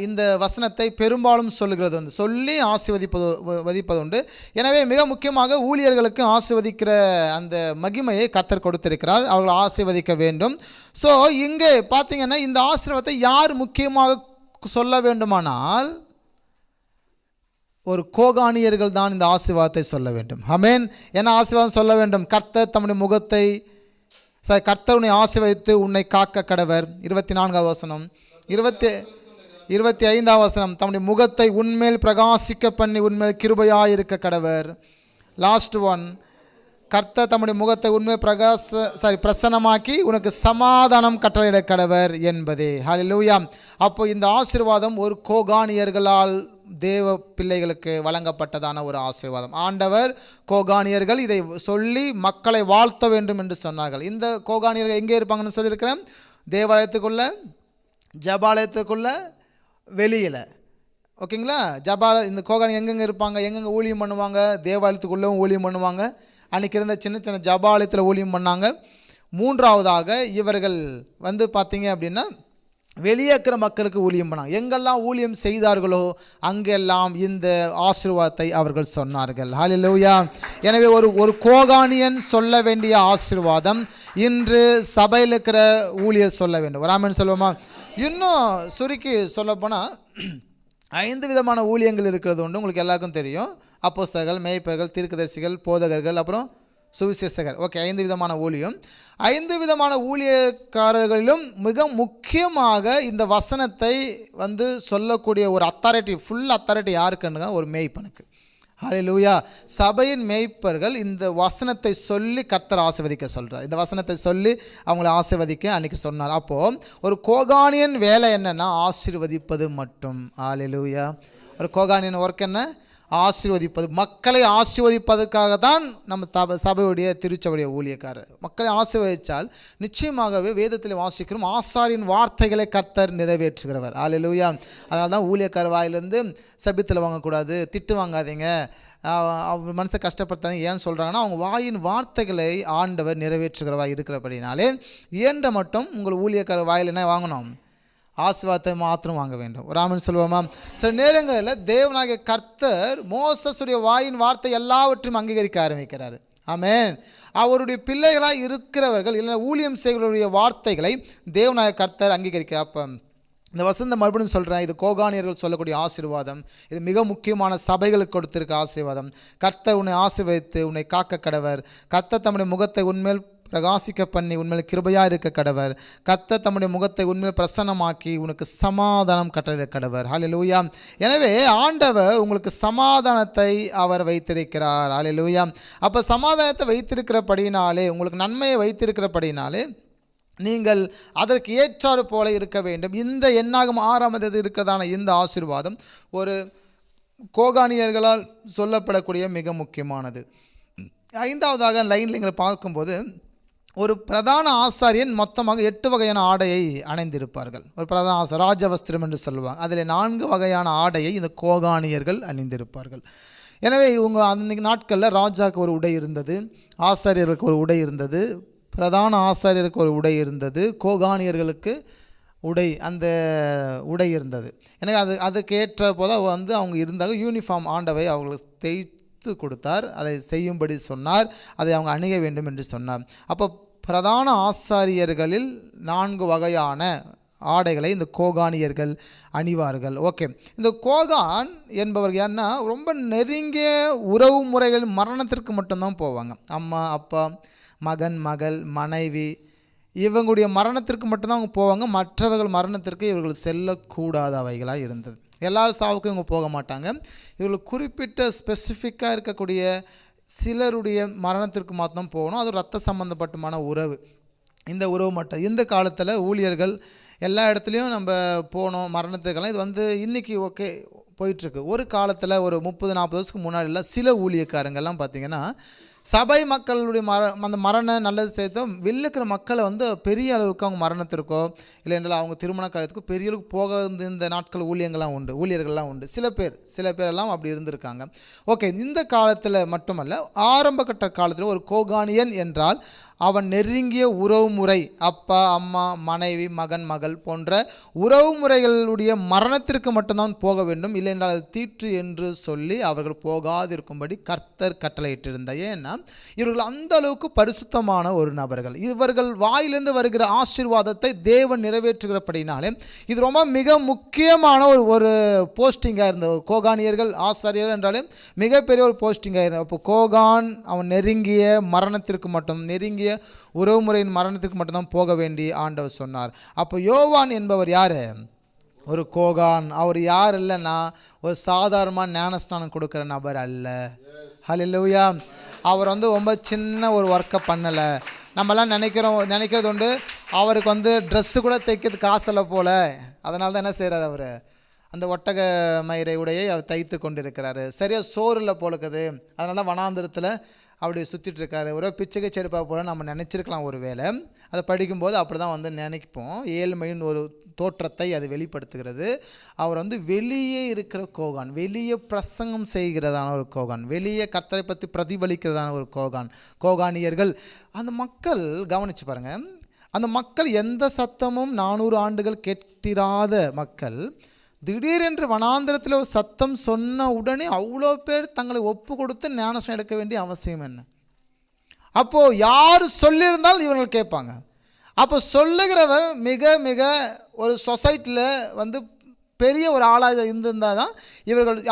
இந்த வசனத்தை பெரும்பாலும் சொல்லுகிறது உண்டு, சொல்லி ஆசீர்வதிப்பது உண்டு. எனவே மிக முக்கியமாக ஊழியர்களுக்கு ஆசீர்வதிக்கிற அந்த மகிமையை கர்த்தர் கொடுத்திருக்கிறார். அவர்கள் ஆசீர்வதிக்க வேண்டும். ஸோ இங்கே பார்த்தீங்கன்னா இந்த ஆசீர்வாதத்தை யார் முக்கியமாக சொல்ல வேண்டுமானால் ஒரு கோகானியர்கள் தான் இந்த ஆசீர்வாதத்தை சொல்ல வேண்டும். ஆமென். என்ன ஆசீர்வாதம் சொல்ல வேண்டும்? கர்த்தர் தம்முடைய முகத்தை, கர்த்தர் உன்னை ஆசீர்வதித்து உன்னை காக்க கடவர். 24வது வசனம். 25வது வசனம், தம்முடைய முகத்தை உன்மேல் பிரகாசிக்க பண்ணி உன்மேல் கிருபையாயிருக்க கடவர். லாஸ்ட் ஒன், கர்த்தர் தம்முடைய முகத்தை உண்மை பிரசன்னமாக்கி உனக்கு சமாதானம் கட்டளையிட கடவர் என்பதே. ஹல்லேலூயா. அப்போ இந்த ஆசீர்வாதம் ஒரு கோகானியர்களால் தேவ பிள்ளைகளுக்கு வழங்கப்பட்டதான ஒரு ஆசீர்வாதம். ஆண்டவர் கோகானியர்கள் இதை சொல்லி மக்களை வாழ்த்த வேண்டும் என்று சொன்னார்கள். இந்த கோகானியர்கள் எங்கே இருப்பாங்கன்னு சொல்லியிருக்கிறேன்? தேவாலயத்துக்குள்ள, ஜபாலயத்துக்குள்ள, வெளியில். ஓகேங்களா? இந்த கோகானி எங்கெங்கே இருப்பாங்க, எங்கெங்கே ஊழியம் பண்ணுவாங்க? தேவாலயத்துக்குள்ளவும் ஊழியம் பண்ணுவாங்க. அன்றைக்கி இருந்த சின்ன சின்ன ஜபாலயத்தில் ஊழியம் பண்ணாங்க. 3ஆவதாக இவர்கள் பார்த்தீங்க அப்படின்னா வெளியே இருக்கிற மக்களுக்கு ஊழியம் பண்ணாங்க. எங்கெல்லாம் ஊழியம் செய்தார்களோ அங்கெல்லாம் இந்த ஆசீர்வாதத்தை அவர்கள் சொன்னார்கள். ஹல்லேலூயா. எனவே ஒரு கோகானியன் சொல்ல வேண்டிய ஆசீர்வாதம் இன்று சபையில் இருக்கிற ஊழியர் சொல்ல வேண்டும். ஒரு ஆமென் சொல்லுவோமா? இன்னும் சுருக்கி சொல்லப்போனால் 5 விதமான ஊழியங்கள் இருக்கிறது உண்டு. உங்களுக்கு எல்லாருக்கும் தெரியும். அப்போஸ்தலர்கள், மேய்ப்பர்கள், தீர்க்கதரிசிகள், போதகர்கள், அப்புறம் சுவிசேஷகர். ஓகே, 5 விதமான ஊழியம். 5 விதமான ஊழியக்காரர்களிலும் மிக முக்கியமாக இந்த வசனத்தை சொல்லக்கூடிய ஒரு அத்தாரிட்டி, ஃபுல் அத்தாரிட்டி யாருக்குன்னு? ஒரு மேய்ப்பனுக்கு. ஹல்லேலூயா. சபையின் மேய்ப்பர்கள் இந்த வசனத்தை சொல்லி கர்த்தர் ஆசீர்வதிக்க சொல்கிறார். இந்த வசனத்தை சொல்லி அவங்களை ஆசீர்வதிக்க அன்றைக்கி சொன்னார். அப்போது ஒரு கோகானியன் வேலை என்னென்னா ஆசீர்வதிப்பது மட்டும். ஹல்லேலூயா. ஒரு கோகானியன் ஒர்க் என்ன? ஆசீர்வதிப்பது. மக்களை ஆசீர்வதிப்பதற்காக தான் நம்ம சபையுடைய திருச்சபையுடைய ஊழியக்காரர். மக்களை ஆசீர்வதித்தால் நிச்சயமாகவே வேதத்தில் வாசிக்கிறோம், ஆசாரியின் வார்த்தைகளை கர்த்தர் நிறைவேற்றுகிறவர். ஹல்லேலூயா. அதனால தான் ஊழியக்காரர் வாயிலிருந்து சபித்தில் வாங்கக்கூடாது, திட்டு வாங்காதீங்க, மனசை கஷ்டப்படுத்தாதீங்க ஏன் சொல்கிறாங்கன்னா அவங்க வாயின் வார்த்தைகளை ஆண்டவர் நிறைவேற்றுகிறவா இருக்கிறபடினாலே இயன்ற மட்டும் உங்கள் ஊழியக்காரர் வாயில் என்ன வாங்கணும்? ஆசீர்வாதத்தை மாத்திரம் வாங்க வேண்டும். ஒரு ஆமென் சொல்லுவோமா? சில நேரங்களில் தேவனாகிய கர்த்தர் மோசேசுடைய வாயின் வார்த்தை எல்லாவற்றையும் அங்கீகரிக்க ஆரம்பிக்கிறார். ஆமென். அவருடைய பிள்ளைகளாக இருக்கிறவர்கள் இல்லை ஊழியம் செய்கிறவருடைய வார்த்தைகளை தேவனாகிய கர்த்தர் அங்கீகரிக்க. அப்போ இந்த வசந்த மறுபடியும் சொல்கிறேன், இது கோகானியர்கள் சொல்லக்கூடிய ஆசீர்வாதம். இது மிக முக்கியமான சபைகளுக்கு கொடுத்திருக்க ஆசீர்வாதம். கர்த்தர் உன்னை ஆசீர்வதித்து உன்னை காக்க கடவர். கர்த்தர் தம்முடைய முகத்தை உன்மேல் பிரகாசிக்க பண்ணி உண்மையில் கிருபையாக இருக்க கடவர். கர்த்தர் தம்முடைய முகத்தை உண்மையில் பிரசன்னமாக்கி உனக்கு சமாதானம் கட்டளையிட கடவர். ஹல்லேலூயா. எனவே ஆண்டவர் உங்களுக்கு சமாதானத்தை அவர் வைத்திருக்கிறார். ஹல்லேலூயா. அப்போ சமாதானத்தை வைத்திருக்கிறபடினாலே, உங்களுக்கு நன்மையை வைத்திருக்கிறபடினாலே நீங்கள் அதற்கு ஏற்றாறு போல இருக்க வேண்டும். இந்த என்னாகும் 6ஆம் இருக்கிறதான இந்த ஆசீர்வாதம் ஒரு கோகானியர்களால் சொல்லப்படக்கூடிய மிக முக்கியமானது. 5ஆவதாக லைனில் நீங்கள் பார்க்கும்போது ஒரு பிரதான ஆசாரியன் மொத்தமாக 8 வகையான ஆடையை அணிந்திருப்பார்கள். ஒரு பிரதான ராஜவஸ்திரம் என்று சொல்லுவாங்க. அதில் 4 வகையான ஆடையை இந்த கோகானியர்கள் அணிந்திருப்பார்கள். எனவே இவங்க அன்றைக்கு நாட்களில் ராஜாவுக்கு ஒரு உடை இருந்தது, ஆசாரியர்களுக்கு ஒரு உடை இருந்தது, பிரதான ஆசாரியருக்கு ஒரு உடை இருந்தது, கோகானியர்களுக்கு அந்த உடை இருந்தது. எனவே அதுக்கு ஏற்ற போது அவங்க இருந்தாங்க. யூனிஃபார்ம் ஆண்டவை அவங்களுக்கு தைத்து கொடுத்தார், அதை செய்யும்படி சொன்னார், அதை அவங்க அணிய வேண்டும் என்று சொன்னார். அப்போ பிரதான ஆசாரியர்களில் 4 வகையான ஆடைகளை இந்த கோகானியர்கள் அணிவார்கள். ஓகே, இந்த கோகான் என்பவர்கள் ஏன்னா ரொம்ப நெருங்கிய உறவு முறைகள் மரணத்திற்கு மட்டும்தான் போவாங்க. அம்மா, அப்பா, மகன், மகள், மனைவி இவங்களுடைய மரணத்திற்கு மட்டும்தான் அவங்க போவாங்க. மற்றவர்கள் மரணத்திற்கு இவர்கள் செல்லக்கூடாதவைகளாக இருந்தது. எல்லாரும் சாவுக்கும் இவங்க போக மாட்டாங்க. இவர்கள் குறிப்பிட்ட ஸ்பெசிஃபிக்காக இருக்கக்கூடிய சிலருடைய மரணத்திற்கு மாத்திரம் போகணும். அது ரத்த சம்பந்தப்பட்டமான உறவு. இந்த உறவுமட்டம். இந்த காலத்தில் ஊழியர்கள் எல்லா இடத்துலையும் நம்ம போனோம் மரணத்துக்கெல்லாம். இது வந்து இன்றைக்கி ஓகே போயிட்டுருக்கு. ஒரு காலத்தில் ஒரு 30-40 வருஷத்துக்கு முன்னாடிலாம் சில ஊழியக்காரங்கள்லாம் பார்த்திங்கன்னா சபை மக்களுடைய அந்த மரணம் நல்லது சேர்த்தோம் வெளில இருக்கிற மக்களை வந்து பெரிய அளவுக்கு அவங்க மரணத்திற்கோ இல்லை என்றால் அவங்க திருமண காலத்துக்கோ பெரிய அளவுக்கு போக இந்த நாட்கள் ஊழியர்கள்லாம் உண்டு. சில பேரெல்லாம் அப்படி இருந்திருக்காங்க. ஓகே, இந்த காலத்தில் மட்டுமல்ல, ஆரம்ப கட்ட காலத்தில் ஒரு கோகானியன் என்றால் அவன் நெருங்கிய உறவுமுறை, அப்பா அம்மா மனைவி மகன் மகள் போன்ற உறவுமுறைகளுடைய மரணத்திற்கு மட்டும்தான் போக வேண்டும், இல்லை என்றால் அது தீற்று என்று சொல்லி அவர்கள் போகாதிருக்கும்படி கர்த்தர் கட்டளையிட்டிருந்தார். ஏன்னா இவர்கள் அந்த அளவுக்கு பரிசுத்தமான ஒரு நபர்கள். இவர்கள் வாயிலிருந்து வருகிற ஆசீர்வாதத்தை தேவன் நிறைவேற்றுகிறபடினாலே இது ரொம்ப மிக முக்கியமான ஒரு போஸ்டிங்காக இருந்தது. கோகானியர்கள் ஆசாரியர்கள் என்றாலே மிகப்பெரிய ஒரு போஸ்டிங்காக இருந்தது. அப்போ கோகான் அவன் நெருங்கிய மரணத்திற்கு மட்டும், நெருங்கிய உறவுமுறையின் மரணத்துக்கு மட்டும்தான் போக வேண்டி ஆண்டவர் சொன்னார். அப்போ யோவான் என்பவர் யார்? ஒரு கோகான். அவர் யார் இல்லைன்னா ஒரு சாதாரணமாக ஞானஸ்நானம் கொடுக்குற நபர் அல்ல. ஹல்லேலூயா. அவர் வந்து ரொம்ப சின்ன ஒரு ஒர்க்கை பண்ணலை. நம்மலாம் நினைக்கிறது உண்டு, அவருக்கு வந்து ட்ரெஸ்ஸு கூட தைக்கிறது காசெல்லாம் போல, அதனால தான் என்ன செய்கிறார், அவர் அந்த ஒட்டக மயிரை உடையை அவர் தைத்து கொண்டிருக்கிறாரு. சரியாக சோறு இல்லை போலுக்குது, அதனால தான் வனாந்திரத்தில் அப்படி சுற்றிட்டுருக்காரு. ஒரு பிச்சைக்கு செடுப்பா போல நம்ம நினச்சிருக்கலாம். ஒரு வேளை அதை படிக்கும்போது அப்படி தான் வந்து நினைப்போம். ஏழ்மையின் ஒரு தோற்றத்தை அது வெளிப்படுத்துகிறது. அவர் வந்து வெளியே இருக்கிற கோகான், வெளியே பிரசங்கம் செய்கிறதான ஒரு கோகான், வெளியே கர்த்தரை பற்றி பிரதிபலிக்கிறதான ஒரு கோகானியர்கள். அந்த மக்கள் கவனித்து பாருங்கள், அந்த மக்கள் எந்த சத்தமும் 400 ஆண்டுகள் கேட்டிராத மக்கள் திடீரென்று வனாந்திரத்தில் ஒரு சத்தம் சொன்ன உடனே அவ்வளோ பேர் தங்களை ஒப்பு கொடுத்து ஞானஸ்நானம் எடுக்க வேண்டிய அவசியம் என்ன? அப்போது யார் சொல்லியிருந்தாலும் இவர்கள் கேட்பாங்க. அப்போ சொல்லுகிறவர் மிக மிக ஒரு சொசைட்டியில் வந்து பெரிய ஒரு ஆளாக இருந்திருந்தால் தான்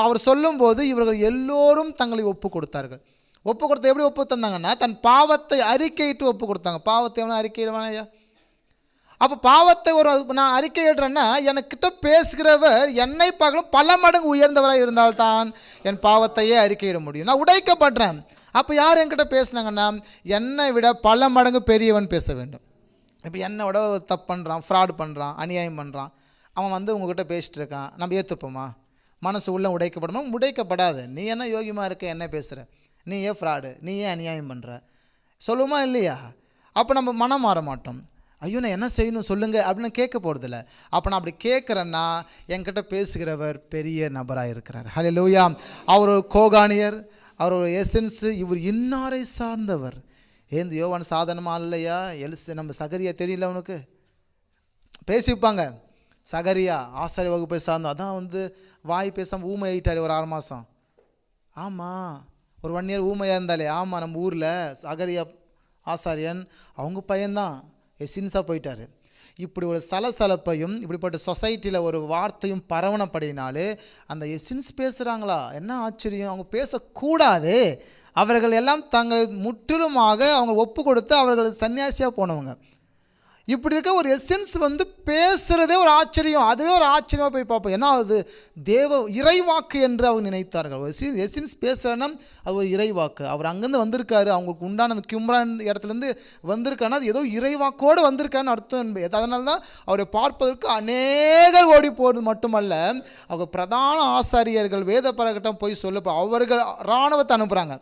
அவர் சொல்லும்போது இவர்கள் எல்லோரும் தங்களை ஒப்பு கொடுத்தார்கள். ஒப்பு கொடுத்த எப்படி ஒப்பு தந்தாங்கன்னா, தன் பாவத்தை அறிக்கையிட்டு ஒப்பு கொடுத்தாங்க. பாவத்தை எவனா அறிக்கையிடுவானையா? அப்போ பாவத்தை நான் அறிக்கையிடுறேன்னா என்கிட்ட பேசுகிறவர் என்னை பார்க்கணும் பல மடங்கு உயர்ந்தவராக இருந்தால்தான் என் பாவத்தையே அறிக்கையிட முடியும். நான் உடைக்கப்படுறேன். அப்போ யார் என்கிட்ட பேசுனாங்கன்னா, என்னை விட பல மடங்கு பெரியவன் பேச வேண்டும். இப்போ என்னை விட தப்பு பண்ணுறான், ஃப்ராடு பண்ணுறான், அநியாயம் பண்ணுறான், அவன் வந்து உங்கள்கிட்ட பேசிகிட்டு இருக்கான், நம்ம ஏற்றுப்போமா? மனசு உள்ள உடைக்கப்படணும்? உடைக்கப்படாது. நீ என்ன யோகியமாக இருக்க, என்ன பேசுகிற, நீ ஏன் ஃப்ராடு, நீ ஏன் அநியாயம் பண்ணுற சொல்லுமா இல்லையா? அப்போ நம்ம மனம் மாற மாட்டோம். ஐயோ நான் என்ன செய்யணும் சொல்லுங்கள் அப்படின்னு கேட்க போகிறதில்ல. அப்போ நான் அப்படி கேட்குறேன்னா என்கிட்ட பேசுகிறவர் பெரிய நபராக இருக்கிறார். ஹல்லேலூயா. அவர் ஒரு கோகானியர், அவர் ஒரு எசன்ஸு, இவர் இன்னாரை சார்ந்தவர். ஏந்து யோவான் சாதாரணமாக இல்லையா? நம்ம சகரியா தெரியல, அவனுக்கு பேசிப்பாங்க. சகரியா ஆசாரிய வகுப்பை சார்ந்தோம், அதான் வந்து வாய் பேசாமல் ஊமை ஆகிட்டார் ஒரு 6 மாதம். ஆமாம், ஒரு 1 இயர் ஊமையாக இருந்தாலே. ஆமாம், நம்ம ஊரில் சகரியா ஆசாரியன் அவங்க பையன்தான் எசின்ஸாக போயிட்டார். இப்படி ஒரு சலசலப்பையும் இப்படிப்பட்ட சொசைட்டியில் ஒரு வார்த்தையும் பரவனப்படினாலே அந்த எசின்ஸ் பேசுகிறாங்களா, என்ன ஆச்சரியம். அவங்க பேசக்கூடாது. அவர்கள் எல்லாம் தங்கள் முற்றிலுமாக அவங்க ஒப்பு கொடுத்து அவர்கள் சன்னியாசியாக போனவங்க. இப்படி இருக்க ஒரு எசன்ஸ் வந்து பேசுகிறதே ஒரு ஆச்சரியம். அதுவே ஒரு ஆச்சரியமாக போய் பார்ப்போம். ஏன்னா அது இறைவாக்கு என்று அவங்க நினைத்தார்கள். எசன்ஸ் பேசுகிறேன்னா அது ஒரு இறைவாக்கு. அவர் அங்கேருந்து வந்திருக்காரு, அவங்களுக்கு உண்டான அந்த கிம்ரான் இடத்துலேருந்து வந்திருக்காருன்னா அது ஏதோ இறைவாக்கோடு வந்திருக்காருன்னு அர்த்தம் என்பது. அதனால தான் அவரை பார்ப்பதற்கு அநேகர் ஓடி போகிறது மட்டுமல்ல, அவங்க பிரதான ஆசாரியர்கள் வேத பரகட்டம் போய் சொல்ல அவர்கள் இராணுவத்தை அனுப்புகிறாங்க,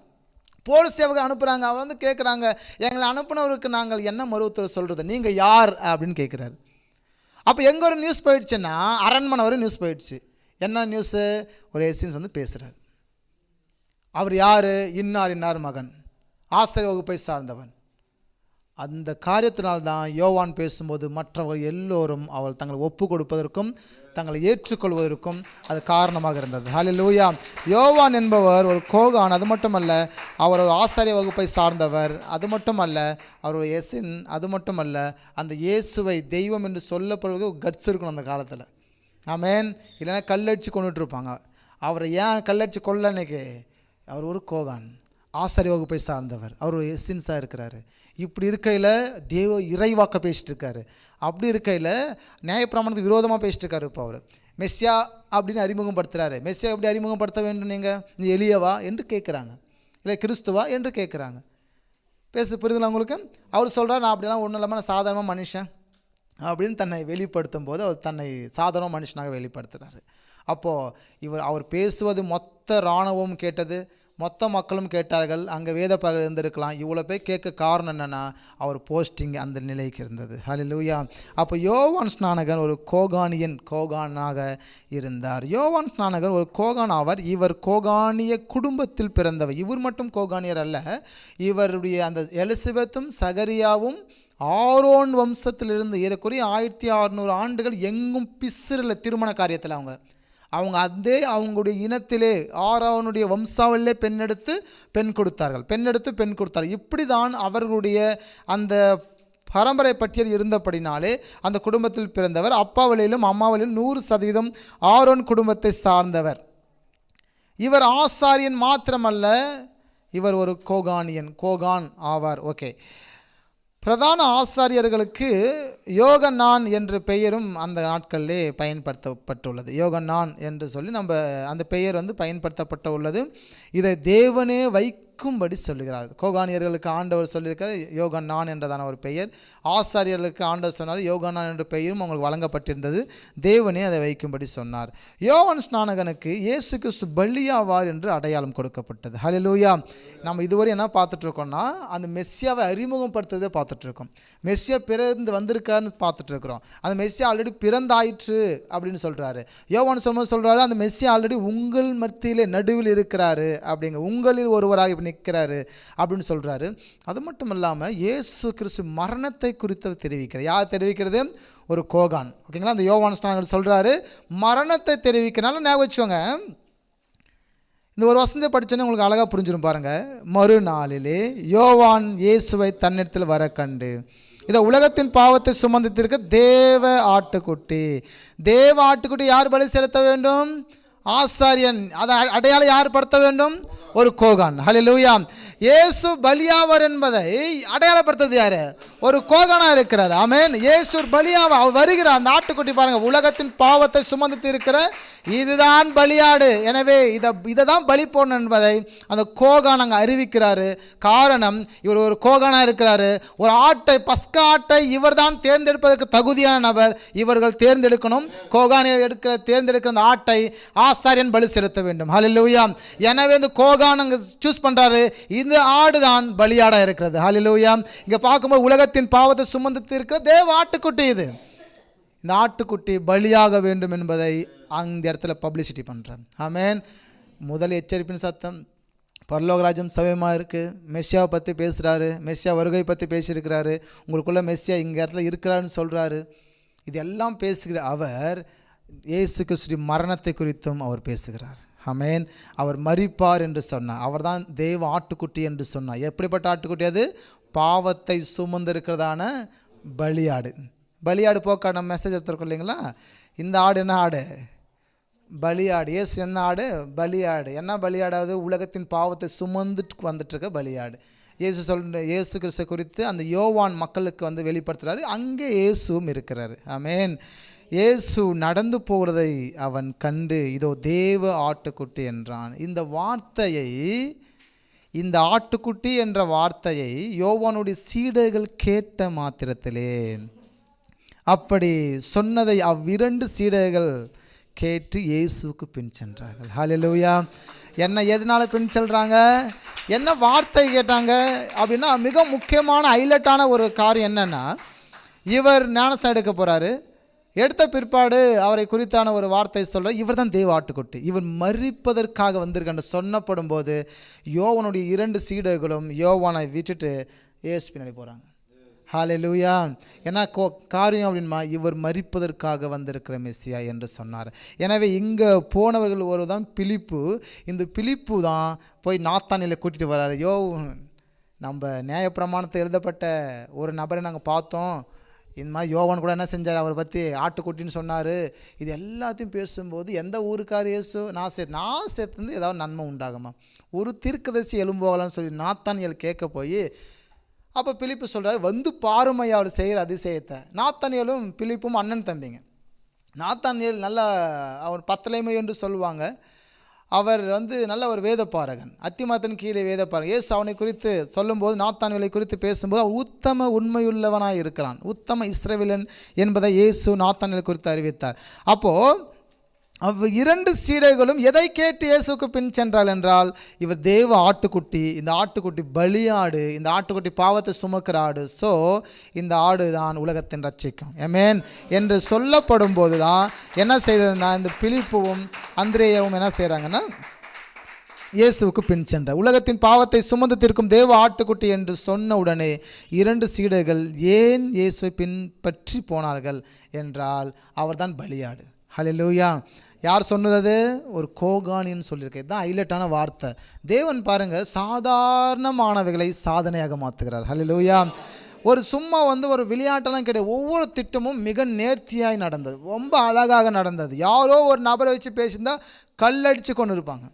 போலீஸ் சேவகை அனுப்புகிறாங்க. அவர் வந்து கேட்குறாங்க, எங்களை அனுப்புனவருக்கு நாங்கள் என்ன மருத்துவர் சொல்கிறது, நீங்கள் யார் அப்படின்னு கேட்குறாரு. அப்போ எங்கே ஒரு நியூஸ் போயிடுச்சுன்னா அரண்மனை வரை நியூஸ் போயிடுச்சு. என்ன நியூஸு? ஒரு எசின்ஸ் வந்து பேசுகிறார். அவர் யார்? இன்னார் மகன், ஆசிரியர் வகுப்பை சார்ந்தவன். அந்த காரியத்தினால்தான் யோவான் பேசும்போது மற்றவர்கள் எல்லோரும் அவள் தங்களை ஒப்பு கொடுப்பதற்கும் தங்களை ஏற்றுக்கொள்வதற்கும் அது காரணமாக இருந்தது. ஹல்லேலூயா. யோவான் என்பவர் ஒரு கோகான். அது மட்டுமல்ல, அவர் ஒரு ஆசாரிய வகுப்பை சார்ந்தவர். அது மட்டுமல்ல, அவர் ஒரு எசின். அது மட்டுமல்ல, அந்த இயேசுவை தெய்வம் என்று சொல்லப்படுவது கட்ஸ் இருக்கணும் அந்த காலத்தில். ஆமேன். இல்லைன்னா கல்லடிச்சு கொண்டுட்டு இருப்பாங்க. அவரை ஏன் கல்லடிச்சு கொள்ள அன்னைக்கு? அவர் ஒரு கோகான், ஆசாரிய வகுப்பை சார்ந்தவர், அவர் ஒரு எசின்ஸாக இருக்கிறாரு. இப்படி இருக்கையில் இறைவாக்க பேசிட்டு இருக்காரு. அப்படி இருக்கையில் நியாயப்பிரமாணத்துக்கு விரோதமாக பேசிட்டு இருக்காரு. இப்போ அவர் மெஸ்ஸியா அப்படின்னு அறிமுகப்படுத்துகிறாரு. மெஸ்ஸியா எப்படி அறிமுகப்படுத்த வேண்டும்? நீங்கள் நீ எலியவா என்று கேட்குறாங்க, இல்லை கிறிஸ்துவா என்று கேட்குறாங்க. பேசுறது புரியுதுங்களா உங்களுக்கு? அவர் சொல்கிறார், நான் அப்படிலாம் ஒன்றும் இல்லாமல் நான் சாதாரணமாக மனுஷன் அப்படின்னு தன்னை வெளிப்படுத்தும் போது அவர் தன்னை சாதாரண மனுஷனாக வெளிப்படுத்துகிறாரு. அப்போது அவர் பேசுவது மொத்த இராணுவம் கேட்டது, மொத்த மக்களும் கேட்டார்கள். அங்கே வேத பகல் இருந்திருக்கலாம். இவ்வளோ பேர் கேட்க காரணம் என்னென்னா அவர் போஸ்டிங் அந்த நிலைக்கு இருந்தது. ஹல்லேலூயா. அப்போ யோவான் ஸ்நானகன் ஒரு கோகானாக இருந்தார். யோவான் ஸ்நானகன் ஒரு கோகான் ஆவார். இவர் கோகானிய குடும்பத்தில் பிறந்தவர். இவர் மட்டும் கோகானியர் அல்ல, இவருடைய அந்த எலிசபெத்தும் சகரியாவும் ஆரோன் வம்சத்திலிருந்து ஏறக்குறைய 1600 ஆண்டுகள் எங்கும் பிசிறில் திருமண காரியத்தில் அவங்க அவங்களுடைய இனத்திலே ஆரோனுடைய வம்சாவிலே பெண் கொடுத்தார்கள். இப்படி தான் அவர்களுடைய அந்த பரம்பரை பட்டியல் இருந்தபடினாலே அந்த குடும்பத்தில் பிறந்தவர். அப்பாவளியிலும் அம்மாவளிலும் 100% ஆரோன் குடும்பத்தை சார்ந்தவர். இவர் ஆசாரியன் மாத்திரமல்ல, இவர் ஒரு கோகான் ஆவார். ஓகே. பிரதான ஆசாரியர்களுக்கு யோகன்னான் என்ற பெயரும் அந்த நாட்களிலே பயன்படுத்தப்பட்டுள்ளது. யோகன்னான் என்று சொல்லி அந்த பெயர் பயன்படுத்தப்பட்டு உள்ளது. இதை தேவனே வைக்கும்படி சொல்லுகிறார். கோகானியர்களுக்கு ஆண்டவர் சொல்லியிருக்கார் யோகன்னான் என்றதான ஒரு பெயர். ஆசாரியர்களுக்கு ஆண்டவர் சொன்னார் யோகன்னான் என்ற பெயரும் அவங்களுக்கு வழங்கப்பட்டிருந்தது. தேவனே அதை வைக்கும்படி சொன்னார். யோவான் ஸ்நானகனுக்கு இயேசு கிறிஸ்து பலியாவார் என்று அடையாளம் கொடுக்கப்பட்டது. ஹல்லேலூயா. நம்ம இதுவரை என்ன பார்த்துட்ருக்கோம்னா அந்த மெஸ்ஸியாவை அறிமுகப்படுத்துறதே பார்த்துட்ருக்கோம். மெஸ்ஸியா பிறந்து வந்திருக்காருன்னு பார்த்துட்ருக்குறோம். அந்த மெஸ்ஸியா ஆல்ரெடி பிறந்தாயிற்று அப்படின்னு சொல்கிறாரு. யோவான் சொல்கிறாரு அந்த மெஸ்ஸியா ஆல்ரெடி உங்கள் மத்தியிலே நடுவில் இருக்கிறாரு அப்படிங்க, உங்களில் ஒருவராக நிற்கிறாரு அப்படின்னு சொல்கிறாரு. அது மட்டும் இல்லாமல் இயேசு கிறிஸ்து மரணத்தை குறித்து தெரிவிக்கிறார். யார் தெரிவிக்கிறது? ஒரு கோகான். ஓகேங்களா? அந்த யோவான் ஸ்நானகன் சொல்கிறாரு மரணத்தை தெரிவிக்கிறனால ஞாபகம் வச்சுக்கோங்க. இந்த ஒரு வசனத்தை படித்தோன்னே உங்களுக்கு அழகாக புரிஞ்சிடும் பாருங்கள். மறுநாளிலே யோவான் இயேசுவை தன்னிடத்தில் வர கண்டு, இதை உலகத்தின் பாவத்தை சுமந்திருக்க தேவ ஆட்டுக்குட்டி யார் பலி செலுத்த வேண்டும்? ஆசாரியன். அதை அடையாளம் யார் படுத்த வேண்டும்? ஒரு கோகான். ஹல்லேலூயா. இயேசு பலியாவர் என்பதை அடையாளப்படுத்துறது யாரு? ஒரு கோகானா இருக்கிறார். ஆமென். இயேசு பலியாவா வருகிறார். அந்த ஆட்டுக்குட்டி பாருங்க, உலகத்தின் பாவத்தை சுமந்து இருக்கிற இதுதான் பலியாடு. எனவே இதை தான் பலி போடணும் என்பதை அந்த கோகான் அங்கே அறிவிக்கிறாரு. காரணம், இவர் ஒரு கோகானா இருக்கிறாரு. ஒரு ஆட்டை, பஸ்கா ஆட்டை இவர் தான் தேர்ந்தெடுப்பதற்கு தகுதியான நபர். இவர்கள் தேர்ந்தெடுக்கணும். கோகானை தேர்ந்தெடுக்கிற அந்த ஆட்டை ஆசாரியன் பலி செலுத்த வேண்டும். ஹல்லேலூயா. எனவே இந்த கோகான் அங்கே சூஸ் பண்ணுறாரு. இந்த ஆடு தான் பலியாடாக இருக்கிறது. ஹல்லேலூயா. இங்கே பார்க்கும்போது உலகத்தின் பாவத்தை சுமந்து இருக்கிற தேவ ஆட்டுக்குட்டி இது. இந்த ஆட்டுக்குட்டி பலியாக வேண்டும் என்பதை அந்த இடத்துல பப்ளிசிட்டி பண்ணுறேன். ஆமென். முதல் எச்சரிப்பின் சத்தம். பரலோகராஜ்யம் சமயமாக இருக்குது. மெஸ்ஸியாவை பற்றி பேசுகிறாரு. மெஸ்ஸியா வருகை பற்றி பேசியிருக்கிறாரு. உங்களுக்குள்ள மெஸ்ஸியா இங்கே இடத்துல இருக்கிறாருன்னு சொல்கிறாரு. இதெல்லாம் பேசுகிற அவர் இயேசு கிறிஸ்துவின் மரணத்தை குறித்தும் அவர் பேசுகிறார். ஆமென். அவர் மரிப்பார் என்று சொன்னார். அவர் தான் தேவ ஆட்டுக்குட்டி என்று சொன்னார். எப்படிப்பட்ட ஆட்டுக்குட்டி அது? பாவத்தை சுமந்திருக்கிறதான பலியாடு போக்காடு. நம்ம மெசேஜ் எடுத்துருக்கோம் இல்லைங்களா? இந்த ஆடு என்ன ஆடு? பலியாடு. இயேசு என்ன ஆடு? பலியாடு. என்ன பலியாடாவது? உலகத்தின் பாவத்தை சுமந்துட்டு வந்துட்டுருக்க பலியாடு. இயேசு கிறிஸ்து குறித்து அந்த யோவான் மக்களுக்கு வெளிப்படுத்துகிறாரு. அங்கே இயேசுவும் இருக்கிறாரு. ஆமென். இயேசு நடந்து போகிறதை அவன் கண்டு இதோ தேவ ஆட்டுக்குட்டி என்றான். இந்த ஆட்டுக்குட்டி என்ற வார்த்தையை யோவானுடைய சீடர்கள் கேட்ட மாத்திரத்திலே, அப்படி சொன்னதை அவ்விரண்டு சீடர்கள் கேட்டு இயேசுக்கு பின் சென்றார்கள். ஹல்லேலூயா. எதனால பின் செல்றாங்க? என்ன வார்த்தை கேட்டாங்க அப்படின்னா, மிக முக்கியமான ஹைலைட்டான ஒரு காரியம் என்னன்னா, இவர் ஞானஸ்நானம் எடுக்க போகிறாரு. எடுத்த பிற்பாடு அவரை குறித்தான ஒரு வார்த்தை சொல்கிறார், இவர் தான் தேவ ஆட்டுக்குட்டி, இவர் மரிப்பதற்காக வந்திருக்கான்னு சொன்னப்படும் போது யோவானுடைய 2 சீடர்களும் யோவானை விட்டுட்டு இயேசு பின்னாடி போகிறாங்க. ஹல்லேலூயா. ஏன்னா காரியம் அப்படின்னா இவர் மரிப்பதற்காக வந்திருக்கிற மெஸ்ஸியா என்று சொன்னார். எனவே இங்கே போனவர்கள் ஒரு தான் பிலிப்பு. இந்த பிலிப்பு தான் போய் நாத்தானியலை கூட்டிகிட்டு வர்றாரு. நம்ம நியாயப்பிரமாணத்தை எழுதப்பட்ட ஒரு நபரை நாங்கள் பார்த்தோம். இந்த மாதிரி யோவான் கூட என்ன செஞ்சார்? அவரை பற்றி ஆட்டுக்குட்டின்னு சொன்னார். இது எல்லாத்தையும் பேசும்போது எந்த ஊருக்கார் இயேசு? நாசரேத்துலேருந்து ஏதாவது நன்மை உண்டாகுமா? ஒரு தீர்க்கதரிசி எழும்போகலான்னு சொல்லி நாத்தானியல் கேட்க போய், அப்போ பிலிப்பு சொல்கிறார், வந்து பாருமையா அவர் செய்கிற அதிசயத்தை. நாத்தானியலும் பிலிப்பும் அண்ணன் தம்பிங்க. நாத்தானியல் நல்லா அவர் பத்தலைமை என்று சொல்லுவாங்க. அவர் வந்து நல்ல ஒரு வேதப்பாரகன், அத்திமரத்தின் கீழே வேதப்பாரகன். இயேசு அவனை குறித்து சொல்லும்போது, நாத்தான்வேலை குறித்து பேசும்போது உத்தம உண்மையுள்ளவனாய் இருக்கிறான், உத்தம இஸ்ரவேலன் என்பதை இயேசு நாத்தான்வேலை குறித்து அறிவித்தார். அப்போது இரண்டு சீடர்களும் எதை கேட்டு இயேசுக்கு பின் சென்றால் என்றால், இவர் தேவ ஆட்டுக்குட்டி, இந்த ஆட்டுக்குட்டி பலியாடு, இந்த ஆட்டுக்குட்டி பாவத்தை சுமக்கிற ஆடு, ஸோ இந்த ஆடு தான் உலகத்தின் ரட்சிக்கும் ஆமென் என்று சொல்லப்படும் போது தான் என்ன செய்ததுன்னா, இந்த பிலிப்புவும் அந்திரேயாவும் என்ன செய்கிறாங்கன்னா, இயேசுவுக்கு பின் சென்ற உலகத்தின் பாவத்தை சுமந்து தீர்க்கும் தேவ ஆட்டுக்குட்டி என்று சொன்ன உடனே இரண்டு சீடர்கள் ஏன் இயேசுவை பின்பற்றி போனார்கள் என்றால், அவர்தான் பலியாடு. ஹல்லேலூயா. யார் சொன்னது? ஒரு கோகானின்னு சொல்லியிருக்கேன். இதுதான் ஹைலைட்டான வார்த்தை. தேவன் பாருங்கள், சாதாரணமானவைகளை சாதனையாக மாற்றுகிறார். ஹல்லேலூயா. ஒரு சும்மா ஒரு விளையாட்டெல்லாம் கிடையாது. ஒவ்வொரு திட்டமும் மிக நேர்த்தியாய் நடந்தது, ரொம்ப அழகாக நடந்தது. யாரோ ஒரு நபரை வச்சு பேசியிருந்தா கல்லடித்து கொண்டு இருப்பாங்க.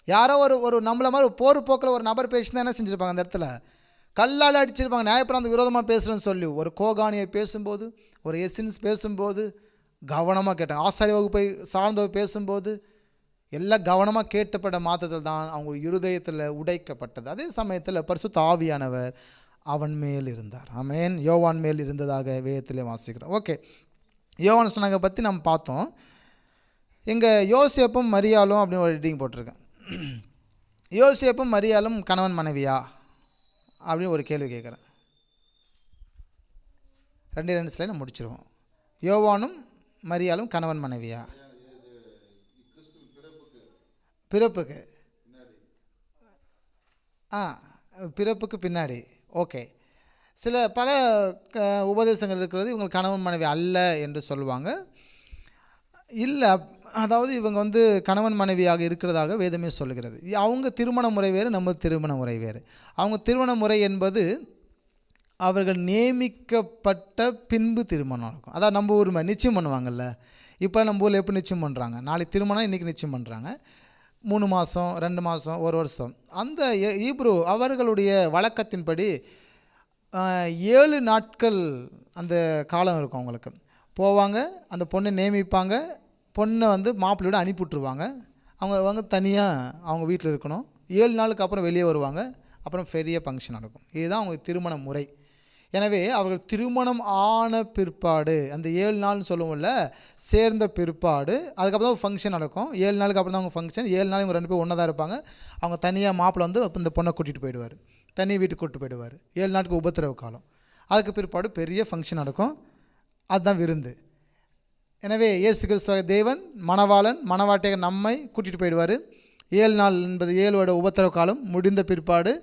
யாரோ ஒரு நம்மளை மாதிரி போர் போக்கில் ஒரு நபர் பேசியிருந்தா என்ன செஞ்சுருப்பாங்க, அந்த இடத்துல கல்லால் அடிச்சிருப்பாங்க. நியாயப்பிரமாணம் விரோதமாக பேசுகிறேன்னு சொல்லி ஒரு கோகானியை பேசும்போது, ஒரு எசின்ஸ் பேசும்போது கவனமாக கேட்டாங்க. ஆசாரிய வகுப்பை சார்ந்தவர் பேசும்போது எல்லாம் கவனமாக கேட்டப்பட்ட மாற்றத்தில் தான் அவங்க இருதயத்தில் உடைக்கப்பட்டது. அதே சமயத்தில் பரிசுத்த ஆவியானவர் அவன் மேல் இருந்தார். ஆமென். யோவான் மேல் இருந்ததாக வேதத்திலே வாசிக்கிறோம். ஓகே, யோவான் ஸ்நானகரை பற்றி நம்ம பார்த்தோம். இங்கே யோசேப்பும் மரியாளும் அப்படின்னு ஒரு எடிட்டிங் போட்டிருக்கேன். யோசேப்பும் மரியாளும் கணவன் மனைவியா அப்படின்னு ஒரு கேள்வி கேட்குறேன். 2 ஸ்லைடு முடிச்சிருவோம். யோவானும் மரியாளும் கணவன் மனைவியா? பிறப்புக்கு பிறப்புக்கு பின்னாடி. ஓகே, பல உபதேசங்கள் இருக்கிறது. இவங்க கணவன் மனைவி அல்ல என்று சொல்லுவாங்க. இல்லை, அதாவது இவங்க கணவன் மனைவியாக இருக்கிறதாக வேதமே சொல்லுகிறது. அவங்க திருமண முறை வேறு, நம்ம திருமண முறை வேறு. அவங்க திருமண முறை என்பது அவர்கள் நியமிக்கப்பட்ட பின்பு திருமணம் இருக்கும். அதான் நம்ம ஊர் மாதிரி நிச்சயம் பண்ணுவாங்கள்ல. இப்போ நம்ம ஊரில் எப்படி நிச்சயம் பண்ணுறாங்க, நாளைக்கு திருமணம் இன்றைக்கி நிச்சயம் பண்ணுறாங்க, 3 மாதம் 2 மாதம் 1 வருஷம். அந்த ஈப்ரு அவர்களுடைய வழக்கத்தின்படி 7 நாட்கள் அந்த காலம் இருக்கும். அவங்களுக்கு போவாங்க, அந்த பொண்ணை நியமிப்பாங்க, பொண்ணை மாப்பிள்ளையோட அனுப்பிவிட்ருவாங்க. அவங்க தனியாக அவங்க வீட்டில் இருக்கணும். 7 நாளுக்கு அப்புறம் வெளியே வருவாங்க. அப்புறம் பெரிய ஃபங்க்ஷன் நடக்கும். இதுதான் அவங்க திருமண முறை. எனவே அவர்கள் திருமணம் ஆன பிற்பாடு, அந்த 7 நாள்னு சொல்லுவோம்ல, சேர்ந்த பிற்பாடு அதுக்கப்புறம் தான் ஃபங்க்ஷன் நடக்கும். 7 நாளுக்கு அப்புறம் தான் அவங்க ஃபங்க்ஷன். 7 நாள் இவங்க 2 பேரும் ஒன்றா தான் இருப்பாங்க. அவங்க தனியாக மாப்பிள்ளை இந்த பொண்ணை கூட்டிகிட்டு போயிடுவார், தனி வீட்டுக்கு கூப்பிட்டு போயிடுவார். 7 நாளுக்கு உபத்திரவு காலம். அதுக்கு பிற்பாடு பெரிய ஃபங்க்ஷன் நடக்கும். அதுதான் விருந்து. எனவே இயேசு கிறிஸ்துவ தேவன் மணவாளன், மணவாட்டியாக நம்மை கூட்டிகிட்டு போயிடுவார். 7 நாள் என்பது 7 வருட உபத்திரவு காலம் முடிந்த பிற்பாடு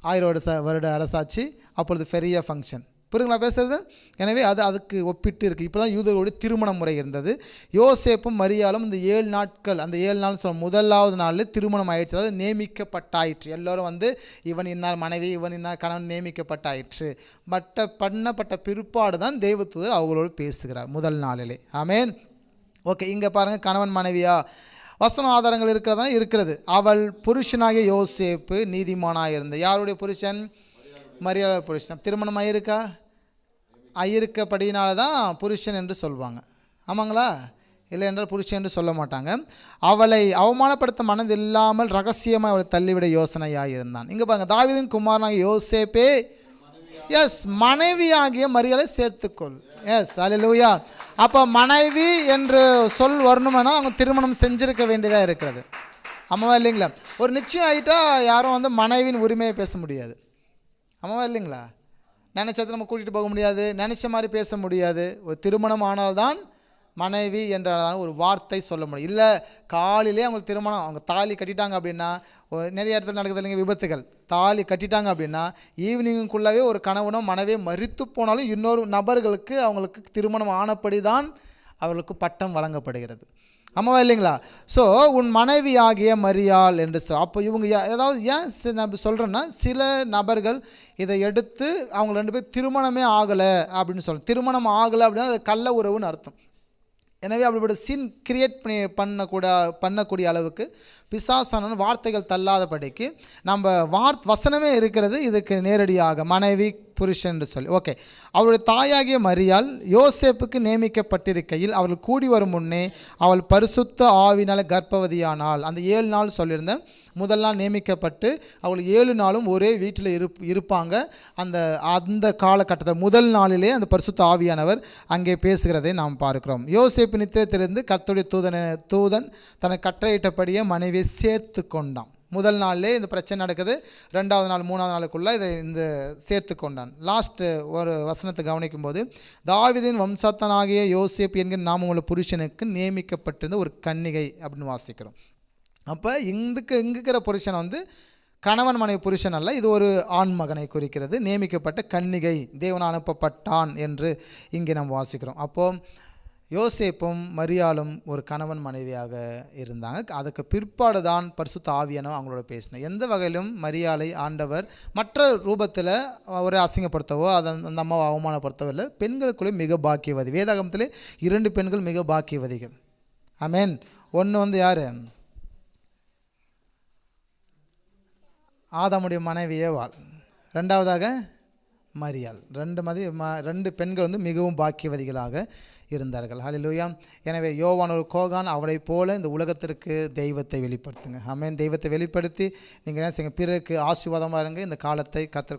1000 வருட அரசாட்சி. அப்பொழுது பெரிய ஃபங்க்ஷன். புரியுதுங்களா பேசுகிறது? எனவே அதுக்கு ஒப்பிட்டு இருக்குது. இப்போ தான் யூதர்களுடைய திருமண முறை இருந்தது. யோசேப்பும் மரியாளும் இந்த 7 நாட்கள், அந்த 7 நாள் சொல்ல முதலாவது நாளில் திருமணம் ஆயிடுச்சு. அதாவது நியமிக்கப்பட்டாயிற்று. எல்லோரும் இவன் இன்னார் மனைவி, இவன் இன்னார் கணவன் நியமிக்கப்பட்டாயிற்று. பண்ணப்பட்ட பிற்பாடு தான் தெய்வதூதர் அவங்களோடு பேசுகிறார் முதல் நாளிலே. ஆமென். ஓகே, இங்கே பாருங்கள், கணவன் மனைவியா வசன ஆதாரங்கள் இருக்கிறது. அவள் புருஷனாகிய யோசேப்பு நீதிமானாக இருந்த. யாருடைய புருஷன்? மரியாதை புருஷன். திருமணம் ஆயிருக்கா? ஆயிருக்கப்படினால தான் புருஷன் என்று சொல்லுவாங்க. ஆமாங்களா? இல்லை என்றால் புருஷன் என்று சொல்ல மாட்டாங்க. அவளை அவமானப்படுத்த மனது இல்லாமல் ரகசியமாக அவளை தள்ளிவிட யோசனையாக இருந்தான். இங்கே பாருங்கள், தாவீதின் குமாரனாகிய யோசேப்பே மனைவியாகிய மரியாதை சேர்த்துக்கொள். அல்லேலூயா. அப்போ மனைவி என்று சொல் வரணுமெனா அவங்க திருமணம் செஞ்சிருக்க வேண்டியதாக இருக்கிறது. ஆமாவா இல்லைங்களா? ஒரு நிச்சயம் ஆகிட்டா யாரும் மனைவியின் உரிமையை பேச முடியாது. ஆமாவா இல்லைங்களா? நினச்சதை நம்ம கூட்டிகிட்டு போக முடியாது, நினச்ச மாதிரி பேச முடியாது. ஒரு திருமணம் ஆனால்தான் மனைவி என்றதான ஒரு வார்த்தை சொல்ல முடியும். இல்லை காலையிலே அவங்களுக்கு திருமணம், அவங்க தாலி கட்டிட்டாங்க அப்படின்னா, நிறைய இடத்துல நடக்குது இல்லைங்க விபத்துகள், தாலி கட்டிட்டாங்க அப்படின்னா ஈவினிங்குள்ளவே ஒரு கணவனோ மனைவியோ மரித்து போனாலும் இன்னொரு நபர்களுக்கு அவங்களுக்கு திருமணம் ஆனபடி தான் அவர்களுக்கு பட்டம் வழங்கப்படுகிறது. ஆமாவா இல்லைங்களா? ஸோ உன் மனைவி ஆகிய மரியாள் என்று அப்போ இவங்க ஏதாவது ஏன் நான் சொல்கிறேன்னா, சில நபர்கள் இதை எடுத்து அவங்க 2 பேர் திருமணமே ஆகலை அப்படின்னு சொல்கிறேன். திருமணம் ஆகலை அப்படின்னா அது கள்ள உறவுன்னு அர்த்தம். எனவே அப்படிப்பட்ட சீன் கிரியேட் பண்ணக்கூடிய அளவுக்கு பிசாசான வார்த்தைகள் தள்ளாதபடிக்கு நம்ம வசனமே இருக்கிறது இதுக்கு நேரடியாக மனைவி புருஷன் என்று சொல்லி. ஓகே, அவருடைய தாயாகிய மரியாள் யோசேப்புக்கு நியமிக்கப்பட்டிருக்கையில் அவள் கூடி வரும் முன்னே அவள் பரிசுத்த ஆவினால் கர்ப்பவதியானாள். அந்த 7 நாள் சொல்லியிருந்தேன். முதல் நாள் நியமிக்கப்பட்டு அவள் 7 நாளும் ஒரே வீட்டில் இருப்பாங்க. அந்த காலகட்டத்தில் முதல் நாளிலே அந்த பரிசுத்த ஆவியானவர் அங்கே பேசுகிறதை நாம் பார்க்கிறோம். யோசேப்பு நித்திரையிலிருந்து கர்த்தருடைய தூதன் தனக்கு கட்டளையிட்டபடியே மனைவியை சேர்த்து கொண்டான். முதல் நாள்லே இந்த பிரச்சனை நடக்குது. 2வது நாள் 3வது நாளுக்குள்ளே இந்த சேர்த்து கொண்டான். லாஸ்ட்டு ஒரு வசனத்தை கவனிக்கும் போது, தாவீதின் வம்சத்தனாகிய யோசேப்பு என்கிற நாமமுள்ள புருஷனுக்கு நியமிக்கப்பட்டிருந்த ஒரு கன்னிகை அப்படின்னு வாசிக்கிறோம். அப்போ இங்குக்கிற புருஷன் கணவன் மனைவி புருஷன் அல்ல, இது ஒரு ஆண் மகனை குறிக்கிறது. நியமிக்கப்பட்ட கன்னிகை தேவன் அனுப்பப்பட்டான் என்று இங்கே நாம் வாசிக்கிறோம். அப்போது யோசேப்பும் மரியாளும் ஒரு கணவன் மனைவியாக இருந்தாங்க. அதுக்கு பிற்பாடு தான் பரிசுத்த ஆவியானவர் அவங்களோட பேசினார். எந்த வகையிலும் மரியாளை ஆண்டவர் மற்ற ரூபத்தில் ஒரு அசிங்கப்படுத்தவோ அந்த அம்மாவை அவமானப்படுத்தவோ இல்லை. பெண்களுக்குள்ளே மிக பாக்கியவதி. வேதாகமத்திலே 2 பெண்கள் மிக பாக்கியவதிகள். ஆமென். ஒன்று யார்? ஆதாமுடைய மனைவி ஏவாள். 2வதாக மரியாள். 2 பெண்கள் மிகவும் பாக்கியவதிகளாக இருந்தார்கள். ஹல்லேலூயா. எனவே யோவான் ஒரு கோகான், அவரை போல இந்த உலகத்திற்கு தெய்வத்தை வெளிப்படுத்துங்க. ஆமென். தெய்வத்தை வெளிப்படுத்தி நீங்கள் என்ன செய்யுங்க, பிறருக்கு ஆசீர்வாதமாக இருங்க. இந்த காலத்தை கர்த்தர்